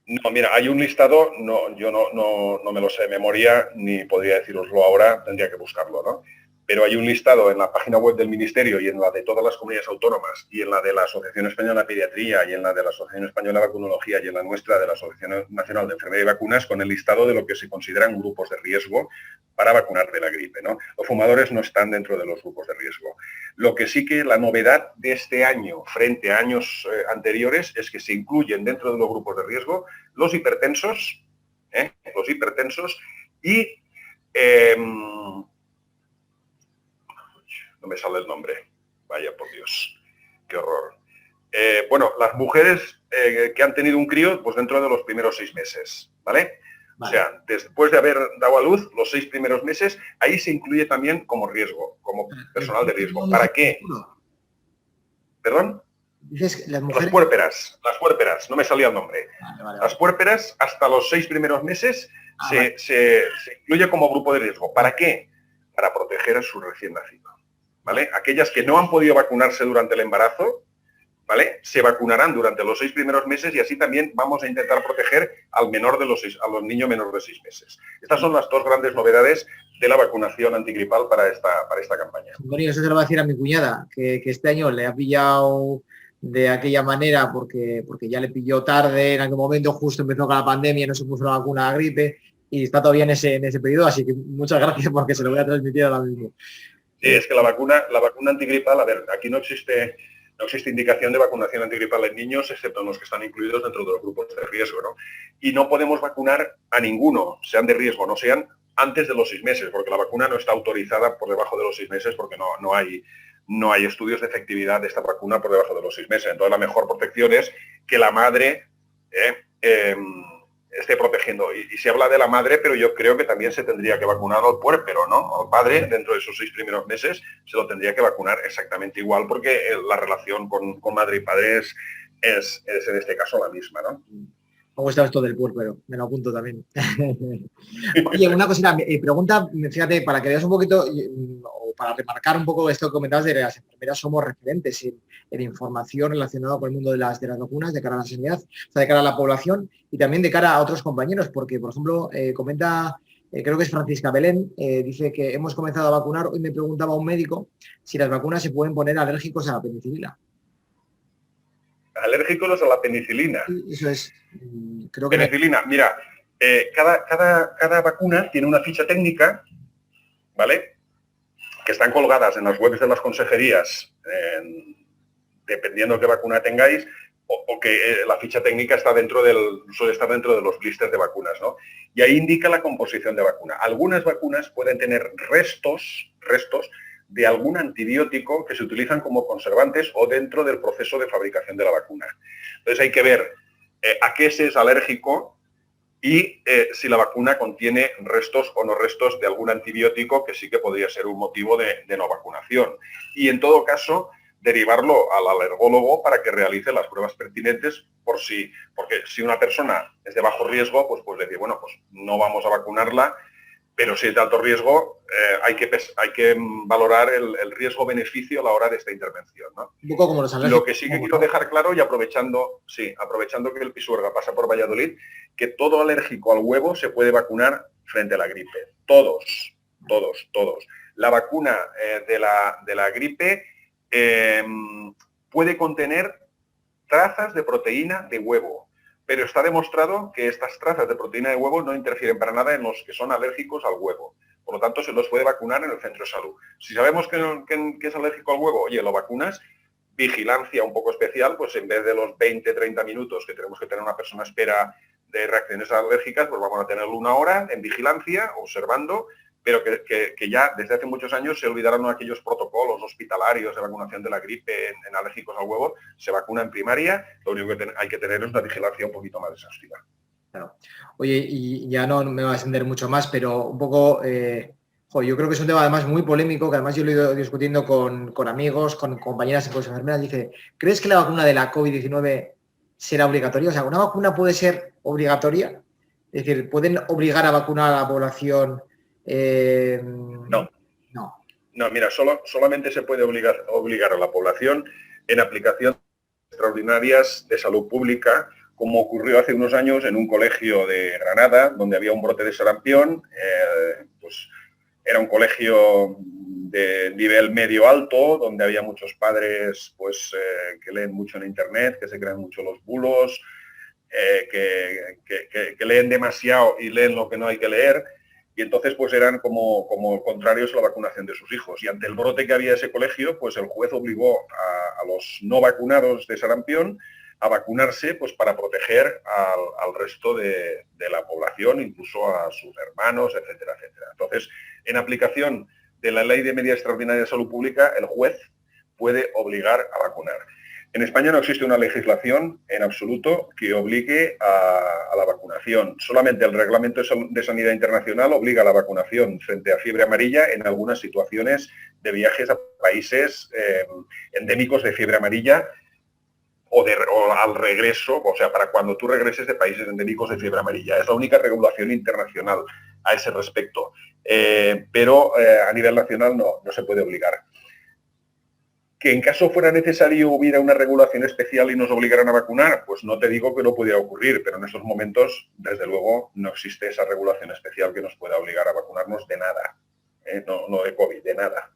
No, mira, hay un listado, yo no me lo sé de memoria, ni podría deciroslo ahora, tendría que buscarlo, ¿no? Pero hay un listado en la página web del Ministerio y en la de todas las comunidades autónomas y en la de la Asociación Española de Pediatría y en la de la Asociación Española de Vacunología y en la nuestra de la Asociación Nacional de Enfermería y Vacunas con el listado de lo que se consideran grupos de riesgo para vacunar de la gripe, ¿no? Los fumadores no están dentro de los grupos de riesgo. Lo que sí que la novedad de este año frente a años anteriores es que se incluyen dentro de los grupos de riesgo los hipertensos y no me sale el nombre, vaya por Dios, qué horror. Bueno, las mujeres que han tenido un crío, pues dentro de los primeros 6 meses, ¿vale? O sea, después de haber dado a luz los 6 primeros meses, ahí se incluye también como riesgo, como personal de riesgo. ¿Para qué? ¿Perdón? Dices las mujeres... Las puérperas, no me salía el nombre. Vale. Las puérperas, hasta los 6 primeros meses, se incluye como grupo de riesgo. ¿Para qué? Para proteger a su recién nacido, ¿vale? Aquellas que no han podido vacunarse durante el embarazo, ¿vale? Se vacunarán durante los 6 primeros meses y así también vamos a intentar proteger a los niños menores de 6 meses. Estas son las 2 grandes novedades de la vacunación antigripal para esta campaña. Bueno, eso se lo va a decir a mi cuñada, que este año le ha pillado de aquella manera porque ya le pilló tarde, en aquel momento justo empezó con la pandemia, no se puso la vacuna de la gripe y está todavía en ese periodo, así que muchas gracias porque se lo voy a transmitir ahora mismo. Sí, es que la vacuna antigripal, a ver, aquí no existe indicación de vacunación antigripal en niños, excepto en los que están incluidos dentro de los grupos de riesgo, ¿no? Y no podemos vacunar a ninguno, sean de riesgo, no sean antes de los 6 meses, porque la vacuna no está autorizada por debajo de los 6 meses, porque no hay estudios de efectividad de esta vacuna por debajo de los 6 meses. Entonces, la mejor protección es que la madre esté protegiendo. Y se habla de la madre, pero yo creo que también se tendría que vacunar al puérpero, ¿no? Al padre, dentro de esos 6 primeros meses, se lo tendría que vacunar exactamente igual, porque la relación con madre y padre es en este caso la misma, ¿no? Me gusta esto del puérpero, me lo apunto también. Oye, una cosita, pregunta, fíjate, para que veas un poquito, o para remarcar un poco esto que comentabas de las enfermeras, somos referentes en información relacionada con el mundo de las vacunas, de cara a la sanidad, o sea, de cara a la población y también de cara a otros compañeros, porque, por ejemplo, comenta, creo que es Francisca Belén, dice que hemos comenzado a vacunar, hoy me preguntaba un médico si las vacunas se pueden poner alérgicos a la penicilina. Alérgicos a la penicilina. Eso es, creo que... Penicilina, mira, cada vacuna tiene una ficha técnica, ¿vale? Que están colgadas en las webs de las consejerías, dependiendo de qué vacuna tengáis, o que la ficha técnica suele estar dentro de los blisters de vacunas, ¿no? Y ahí indica la composición de vacuna. Algunas vacunas pueden tener restos de algún antibiótico que se utilizan como conservantes o dentro del proceso de fabricación de la vacuna. Entonces hay que ver a qué se es alérgico y si la vacuna contiene restos o no restos de algún antibiótico que sí que podría ser un motivo de no vacunación. Y en todo caso, derivarlo al alergólogo para que realice las pruebas pertinentes porque si una persona es de bajo riesgo, pues decir, bueno, pues no vamos a vacunarla, pero si es de alto riesgo, hay que valorar el riesgo-beneficio a la hora de esta intervención, ¿no? Un poco como los alérgicos. Lo que sí que quiero dejar claro, y aprovechando que el Pisuerga pasa por Valladolid, que todo alérgico al huevo se puede vacunar frente a la gripe. Todos. La vacuna de la gripe puede contener trazas de proteína de huevo. Pero está demostrado que estas trazas de proteína de huevo no interfieren para nada en los que son alérgicos al huevo. Por lo tanto, se los puede vacunar en el centro de salud. Si sabemos que es alérgico al huevo, oye, lo vacunas, vigilancia un poco especial, pues en vez de los 20-30 minutos que tenemos que tener una persona a espera de reacciones alérgicas, pues vamos a tenerlo 1 hora en vigilancia, observando, pero que ya desde hace muchos años se olvidaron aquellos protocolos hospitalarios de vacunación de la gripe en alérgicos al huevo. Se vacuna en primaria, lo único que hay que tener es una vigilancia un poquito más exhaustiva. Claro. Oye, y ya no me va a extender mucho más, pero un poco, yo creo que es un tema además muy polémico, que además yo lo he ido discutiendo con amigos, con compañeras y con enfermeras. Dice, ¿crees que la vacuna de la COVID-19 será obligatoria? O sea, ¿una vacuna puede ser obligatoria? Es decir, ¿pueden obligar a vacunar a la población? No. No, mira, solamente se puede obligar a la población en aplicaciones extraordinarias de salud pública, como ocurrió hace unos años en un colegio de Granada, donde había un brote de sarampión. Pues era un colegio de nivel medio-alto, donde había muchos padres pues, que leen mucho en Internet, que se crean mucho los bulos, que leen demasiado y leen lo que no hay que leer. Y entonces pues eran como contrarios a la vacunación de sus hijos. Y ante el brote que había en ese colegio, pues el juez obligó a los no vacunados de sarampión a vacunarse pues para proteger al resto de la población, incluso a sus hermanos, etcétera, etcétera. Entonces, en aplicación de la Ley de Medidas Extraordinarias de Salud Pública, el juez puede obligar a vacunar. En España no existe una legislación en absoluto que obligue a la vacunación. Solamente el Reglamento de Sanidad Internacional obliga a la vacunación frente a fiebre amarilla en algunas situaciones de viajes a países endémicos de fiebre amarilla o al regreso, o sea, para cuando tú regreses de países endémicos de fiebre amarilla. Es la única regulación internacional a ese respecto. Pero a nivel nacional no se puede obligar. Que en caso fuera necesario hubiera una regulación especial y nos obligaran a vacunar, pues no te digo que no pudiera ocurrir, pero en estos momentos, desde luego, no existe esa regulación especial que nos pueda obligar a vacunarnos de nada, no de COVID, de nada.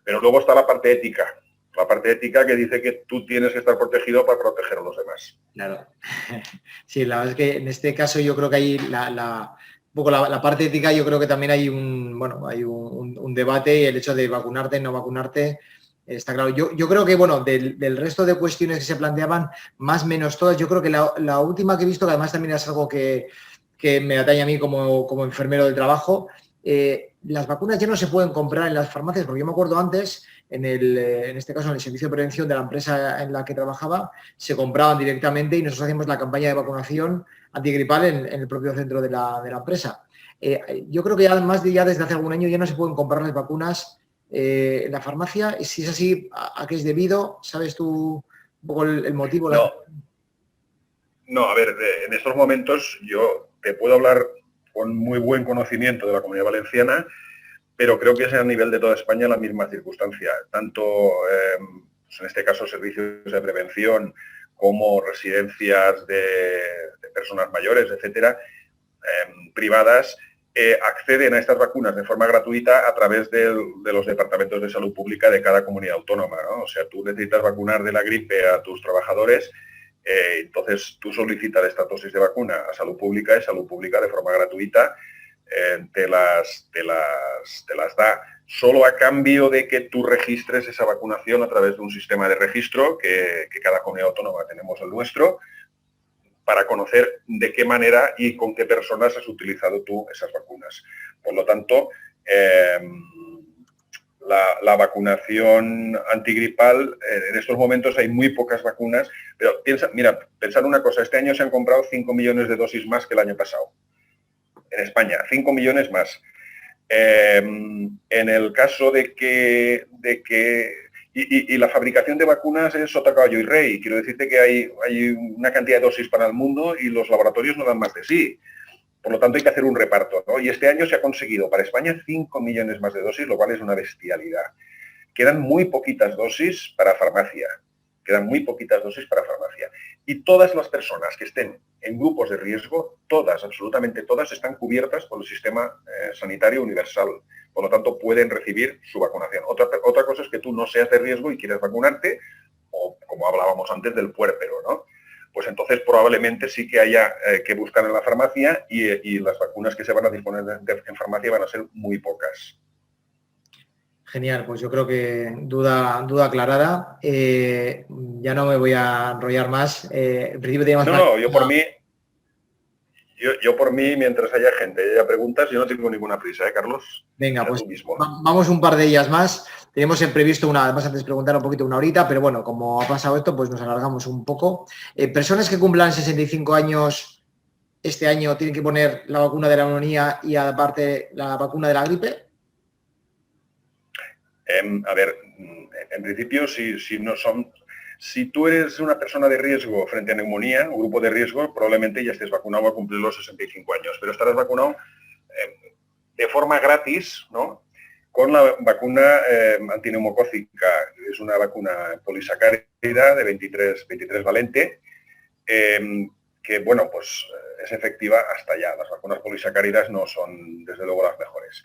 Pero luego está la parte ética que dice que tú tienes que estar protegido para proteger a los demás. Claro. Sí, la verdad es que en este caso yo creo que hay la parte ética, yo creo que también hay un debate, y el hecho de vacunarte, no vacunarte. Está claro. Yo creo que, del resto de cuestiones que se planteaban, más o menos todas, yo creo que la última que he visto, que además también es algo que me atañe a mí como enfermero del trabajo, las vacunas ya no se pueden comprar en las farmacias, porque yo me acuerdo antes, en este caso en el servicio de prevención de la empresa en la que trabajaba, se compraban directamente y nosotros hacíamos la campaña de vacunación antigripal en el propio centro de la empresa. Yo creo que además ya desde hace algún año ya no se pueden comprar las vacunas en la farmacia. Si es así, ¿a qué es debido? ¿Sabes tú un poco el motivo? No, a ver, en estos momentos yo te puedo hablar con muy buen conocimiento de la Comunidad Valenciana, pero creo que es a nivel de toda España la misma circunstancia. Tanto, en este caso, servicios de prevención como residencias de personas mayores, etcétera, privadas, acceden a estas vacunas de forma gratuita a través de los departamentos de salud pública de cada comunidad autónoma, ¿no? O sea, tú necesitas vacunar de la gripe a tus trabajadores, entonces tú solicitas esta dosis de vacuna a salud pública y salud pública de forma gratuita te las da, solo a cambio de que tú registres esa vacunación a través de un sistema de registro que cada comunidad autónoma tenemos el nuestro, para conocer de qué manera y con qué personas has utilizado tú esas vacunas. Por lo tanto, la vacunación antigripal, en estos momentos hay muy pocas vacunas, pero pensar una cosa, este año se han comprado 5 millones de dosis más que el año pasado. En España, 5 millones más. En el caso de que y la fabricación de vacunas es sota, caballo y rey. Quiero decirte que hay una cantidad de dosis para el mundo y los laboratorios no dan más de sí. Por lo tanto, hay que hacer un reparto, ¿no? Y este año se ha conseguido para España 5 millones más de dosis, lo cual es una bestialidad. Quedan muy poquitas dosis para farmacia. Y todas las personas que estén en grupos de riesgo, absolutamente todas, están cubiertas por el sistema sanitario universal. Por lo tanto, pueden recibir su vacunación. Otra cosa es que tú no seas de riesgo y quieras vacunarte, o como hablábamos antes del puérpero, ¿no? Pues entonces probablemente sí que haya que buscar en la farmacia y las vacunas que se van a disponer en farmacia van a ser muy pocas. Genial, pues yo creo que duda aclarada. Ya no me voy a enrollar más. En principio yo Yo por mí, mientras haya gente y haya preguntas, yo no tengo ninguna prisa, ¿eh, Carlos? Venga, pues vamos un par de ellas más. Tenemos previsto además antes preguntar un poquito una horita, pero bueno, como ha pasado esto, pues nos alargamos un poco. Personas que cumplan 65 años este año tienen que poner la vacuna de la neumonía y aparte la vacuna de la gripe. A ver, en principio, si tú eres una persona de riesgo frente a neumonía, un grupo de riesgo, probablemente ya estés vacunado a cumplir los 65 años, pero estarás vacunado de forma gratis, ¿no? Con la vacuna antineumocócica. Es una vacuna polisacárida de 23 valente, que, bueno, pues es efectiva hasta ya. Las vacunas polisacáridas no son, desde luego, las mejores.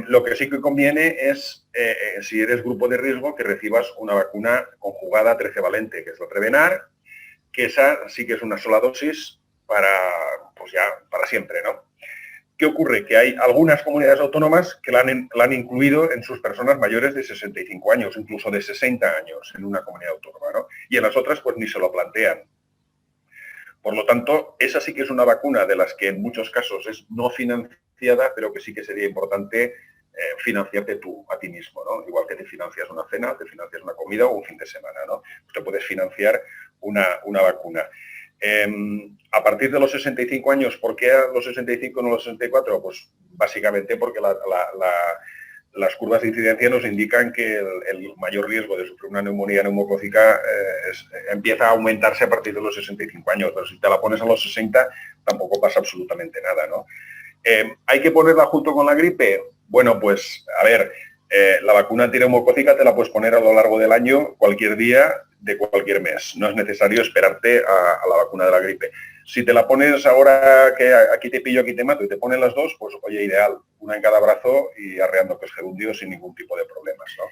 Lo que sí que conviene es, si eres grupo de riesgo, que recibas una vacuna conjugada 13 valente, que es la Prevenar, que esa sí que es una sola dosis para, pues ya, para siempre, ¿no? ¿Qué ocurre? Que hay algunas comunidades autónomas que la han incluido en sus personas mayores de 65 años, incluso de 60 años en una comunidad autónoma, ¿no? Y en las otras, pues ni se lo plantean. Por lo tanto, esa sí que es una vacuna de las que en muchos casos es no financiada, pero que sí que sería importante financiarte tú a ti mismo, ¿no? Igual que te financias una cena, te financias una comida o un fin de semana, ¿no? Te puedes financiar una vacuna. A partir de los 65 años, ¿por qué a los 65 no a los 64? Pues básicamente porque las curvas de incidencia nos indican que el mayor riesgo de sufrir una neumonía neumocócica empieza a aumentarse a partir de los 65 años, pero si te la pones a los 60 tampoco pasa absolutamente nada, ¿no? ¿Hay que ponerla junto con la gripe? Bueno, pues, a ver, la vacuna antineumocócica te la puedes poner a lo largo del año, cualquier día, de cualquier mes. No es necesario esperarte a la vacuna de la gripe. Si te la pones ahora que aquí te pillo, aquí te mato y te pones las dos, pues oye, ideal, una en cada brazo y arreando que es gerundio sin ningún tipo de problemas, ¿no?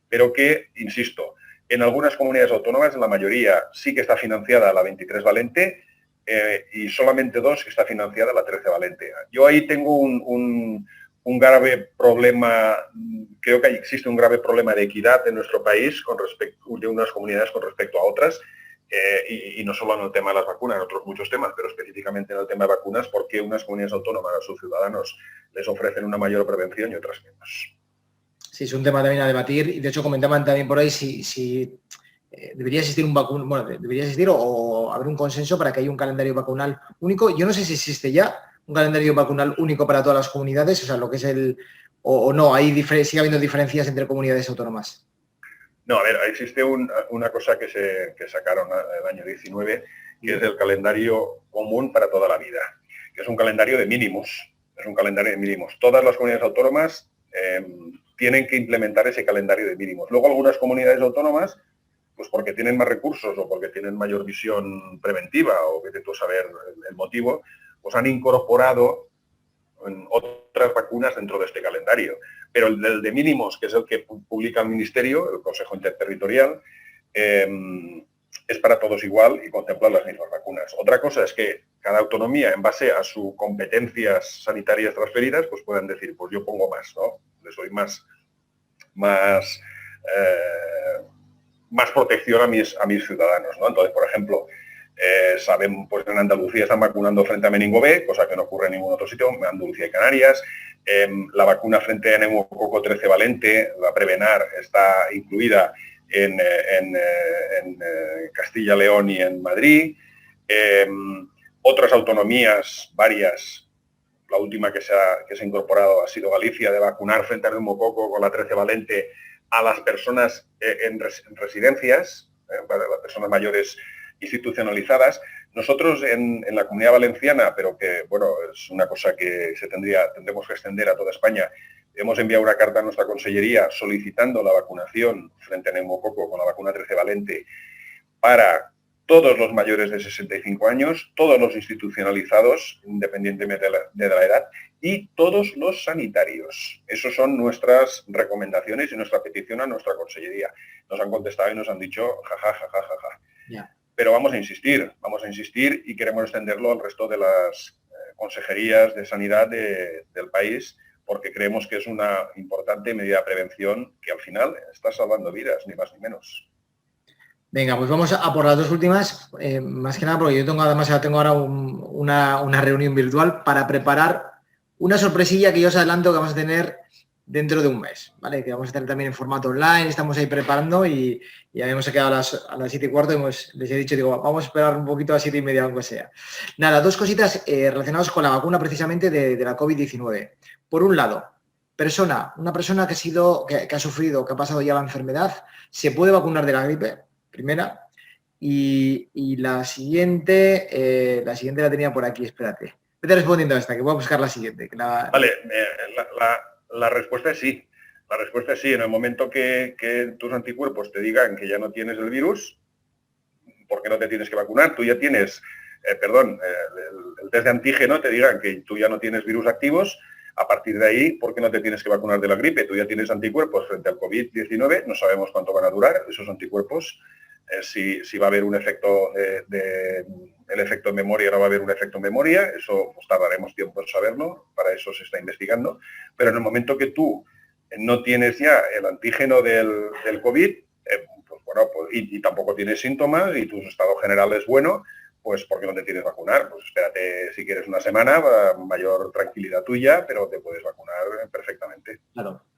Pero que, insisto, en algunas comunidades autónomas, en la mayoría, sí que está financiada la 23 valente y solamente dos que está financiada la 13 valente. Yo ahí tengo un grave problema, creo que existe un grave problema de equidad en nuestro país con respecto de unas comunidades con respecto a otras. Y no solo en el tema de las vacunas, en otros muchos temas, pero específicamente en el tema de vacunas, porque unas comunidades autónomas a sus ciudadanos les ofrecen una mayor prevención y otras menos. Sí, es un tema también a debatir y de hecho comentaban también por ahí si debería existir debería existir o haber un consenso para que haya un calendario vacunal único. Yo no sé si existe ya un calendario vacunal único para todas las comunidades, o sea, lo que es o no, sigue habiendo diferencias entre comunidades autónomas. No, a ver, existe una cosa que sacaron el año 19, que es el calendario común para toda la vida, que es un calendario de mínimos. Es un calendario de mínimos. Todas las comunidades autónomas tienen que implementar ese calendario de mínimos. Luego algunas comunidades autónomas, pues porque tienen más recursos o porque tienen mayor visión preventiva o vete tú a saber el motivo, pues han incorporado otras vacunas dentro de este calendario. Pero el de mínimos, que es el que publica el Ministerio, el Consejo Interterritorial, es para todos igual y contempla las mismas vacunas. Otra cosa es que cada autonomía, en base a sus competencias sanitarias transferidas, pues pueden decir, pues yo pongo más, ¿no? Les doy más protección a mis ciudadanos, ¿no? Entonces, por ejemplo, saben, pues en Andalucía están vacunando frente a meningo B, cosa que no ocurre en ningún otro sitio, en Andalucía y Canarias. La vacuna frente a neumococo 13 valente, la Prevenar, está incluida en Castilla, León y en Madrid. Otras autonomías, varias, la última que se ha incorporado ha sido Galicia, de vacunar frente a neumococo con la 13 valente a las personas en residencias, para las personas mayores institucionalizadas. Nosotros en la Comunidad Valenciana, pero que bueno, es una cosa que tendremos que extender a toda España, hemos enviado una carta a nuestra consellería solicitando la vacunación frente a neumococo con la vacuna 13 valente para todos los mayores de 65 años, todos los institucionalizados, independientemente de la edad, y todos los sanitarios. Esas son nuestras recomendaciones y nuestra petición a nuestra consellería. Nos han contestado y nos han dicho jajajajaja. Yeah. Pero vamos a insistir y queremos extenderlo al resto de las consejerías de sanidad del país, porque creemos que es una importante medida de prevención que al final está salvando vidas, ni más ni menos. Venga, pues vamos a por las dos últimas, más que nada porque yo tengo ahora una reunión virtual para preparar una sorpresilla que yo os adelanto que vamos a tener dentro de un mes, ¿vale? Que vamos a tener también en formato online, estamos ahí preparando y ya hemos quedado a las 7:15 y les he dicho, digo, vamos a esperar un poquito a 7:30 aunque sea. Nada, dos cositas relacionadas con la vacuna precisamente de la COVID-19. Por un lado, una persona que ha sufrido, que ha pasado ya la enfermedad, ¿se puede vacunar de la gripe? Primera. Y la siguiente la tenía por aquí, espérate. Vete respondiendo a esta, que voy a buscar la siguiente. Vale, la respuesta es sí. La respuesta es sí. En el momento que tus anticuerpos te digan que ya no tienes el virus, ¿por qué no te tienes que vacunar? Tú ya tienes, el test de antígeno te digan que tú ya no tienes virus activos. A partir de ahí, ¿por qué no te tienes que vacunar de la gripe? Tú ya tienes anticuerpos frente al COVID-19, no sabemos cuánto van a durar esos anticuerpos, si va a haber un efecto el efecto en memoria, no va a haber un efecto en memoria, eso pues tardaremos tiempo en saberlo, para eso se está investigando, pero en el momento que tú no tienes ya el antígeno del COVID, pues bueno, pues, y tampoco tienes síntomas y tu estado general es bueno, pues ¿por qué no te tienes que vacunar? Pues espérate si quieres una semana, mayor tranquilidad tuya, pero te puedes vacunar perfectamente.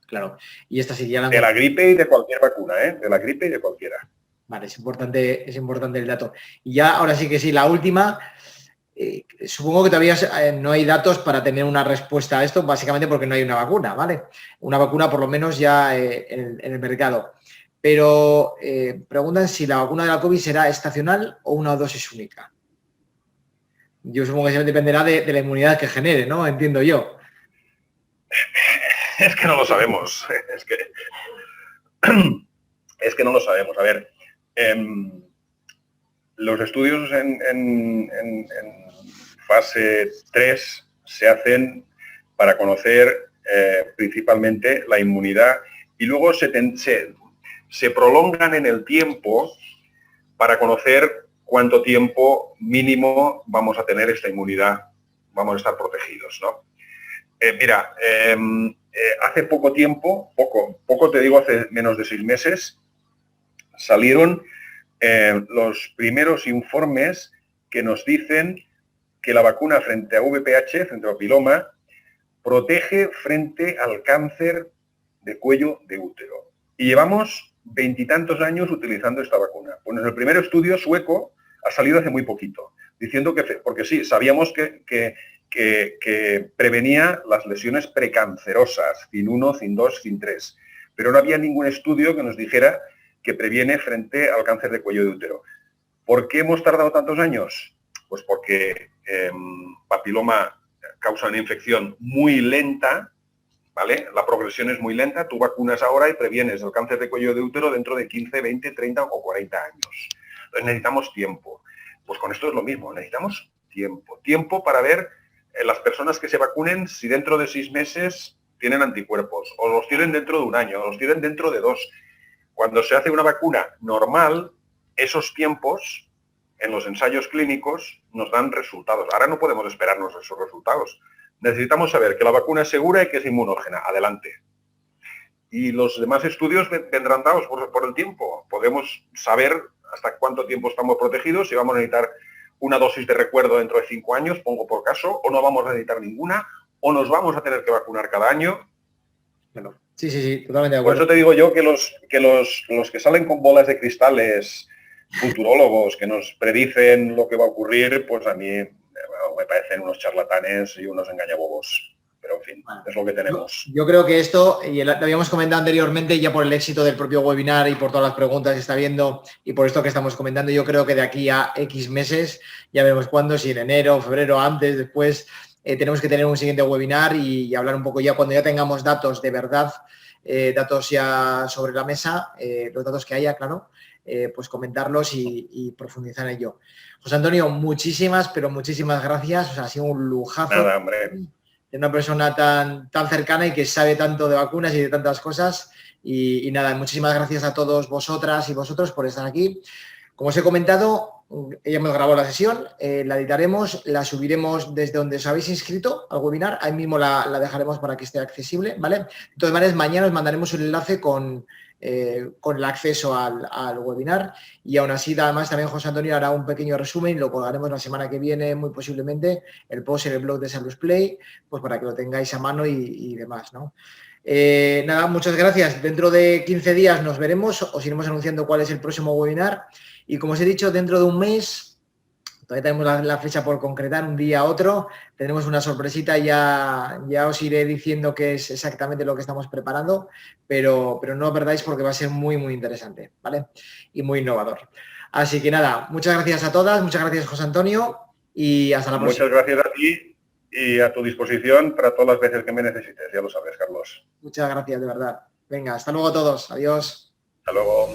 Claro. Y esta sería de la gripe y de cualquier vacuna, de la gripe y de cualquiera. Vale, es importante el dato. Y ya, ahora sí que sí, la última. Supongo que todavía no hay datos para tener una respuesta a esto, básicamente porque no hay una vacuna, ¿vale? Una vacuna por lo menos ya en el mercado. Pero preguntan si la vacuna de la COVID será estacional o una dosis única. Yo supongo que eso dependerá de la inmunidad que genere, ¿no? Entiendo yo. Es que no lo sabemos. Es que no lo sabemos. A ver, los estudios en fase 3 se hacen para conocer principalmente la inmunidad y luego se prolongan en el tiempo para conocer cuánto tiempo mínimo vamos a tener esta inmunidad, vamos a estar protegidos, ¿no? Hace poco tiempo, poco te digo, hace menos de 6 meses, salieron los primeros informes que nos dicen que la vacuna frente a VPH, frente a papiloma, protege frente al cáncer de cuello de útero. Y llevamos 20 y tantos años utilizando esta vacuna. Bueno, el primer estudio sueco ha salido hace muy poquito, diciendo que, porque sí, sabíamos que prevenía las lesiones precancerosas, CIN 1, CIN 2, CIN 3, pero no había ningún estudio que nos dijera que previene frente al cáncer de cuello de útero. ¿Por qué hemos tardado tantos años? Pues porque papiloma causa una infección muy lenta, ¿vale? La progresión es muy lenta, tú vacunas ahora y previenes el cáncer de cuello de útero dentro de 15, 20, 30 o 40 años. Entonces necesitamos tiempo. Pues con esto es lo mismo, necesitamos tiempo. Tiempo para ver las personas que se vacunen si dentro de 6 meses tienen anticuerpos, o los tienen dentro de un año, o los tienen dentro de 2. Cuando se hace una vacuna normal, esos tiempos en los ensayos clínicos nos dan resultados. Ahora no podemos esperarnos esos resultados. Necesitamos saber que la vacuna es segura y que es inmunógena. Adelante. Y los demás estudios vendrán dados por el tiempo. Podemos saber hasta cuánto tiempo estamos protegidos, si vamos a necesitar una dosis de recuerdo dentro de 5 años, pongo por caso, o no vamos a necesitar ninguna, o nos vamos a tener que vacunar cada año. Bueno, sí, totalmente de acuerdo. Por eso te digo yo que los que salen con bolas de cristales, futurólogos que nos predicen lo que va a ocurrir, pues a mí me parecen unos charlatanes y unos engañabobos. Pero en fin, es lo que tenemos. Yo creo que esto, y lo habíamos comentado anteriormente, ya por el éxito del propio webinar y por todas las preguntas que está viendo y por esto que estamos comentando, yo creo que de aquí a X meses, ya veremos cuándo, si en enero, febrero, antes, después, tenemos que tener un siguiente webinar y hablar un poco ya cuando ya tengamos datos de verdad, datos ya sobre la mesa, los datos que haya, claro, pues comentarlos y profundizar en ello. José Antonio, muchísimas gracias. O sea, ha sido un lujazo. Nada, hombre. De una persona tan cercana y que sabe tanto de vacunas y de tantas cosas. Y nada, muchísimas gracias a todos vosotras y vosotros por estar aquí. Como os he comentado, ya hemos grabado la sesión, la editaremos, la subiremos desde donde os habéis inscrito al webinar, ahí mismo la dejaremos para que esté accesible, ¿vale? De todas maneras, mañana os mandaremos un enlace con con el acceso al webinar. Y aún así, además, también José Antonio hará un pequeño resumen, lo colgaremos la semana que viene, muy posiblemente, el post en el blog de SalusPlay, pues para que lo tengáis a mano y demás, ¿no? Nada, muchas gracias. Dentro de 15 días nos veremos, os iremos anunciando cuál es el próximo webinar. Y como os he dicho, dentro de un mes, todavía tenemos la fecha por concretar, un día a otro, tenemos una sorpresita, ya os iré diciendo qué es exactamente lo que estamos preparando, pero no os perdáis porque va a ser muy, muy interesante, ¿vale? Y muy innovador. Así que nada, muchas gracias a todas, muchas gracias José Antonio y hasta la próxima. Muchas gracias a ti y a tu disposición para todas las veces que me necesites, ya lo sabes, Carlos. Muchas gracias, de verdad. Venga, hasta luego a todos. Adiós. Hasta luego.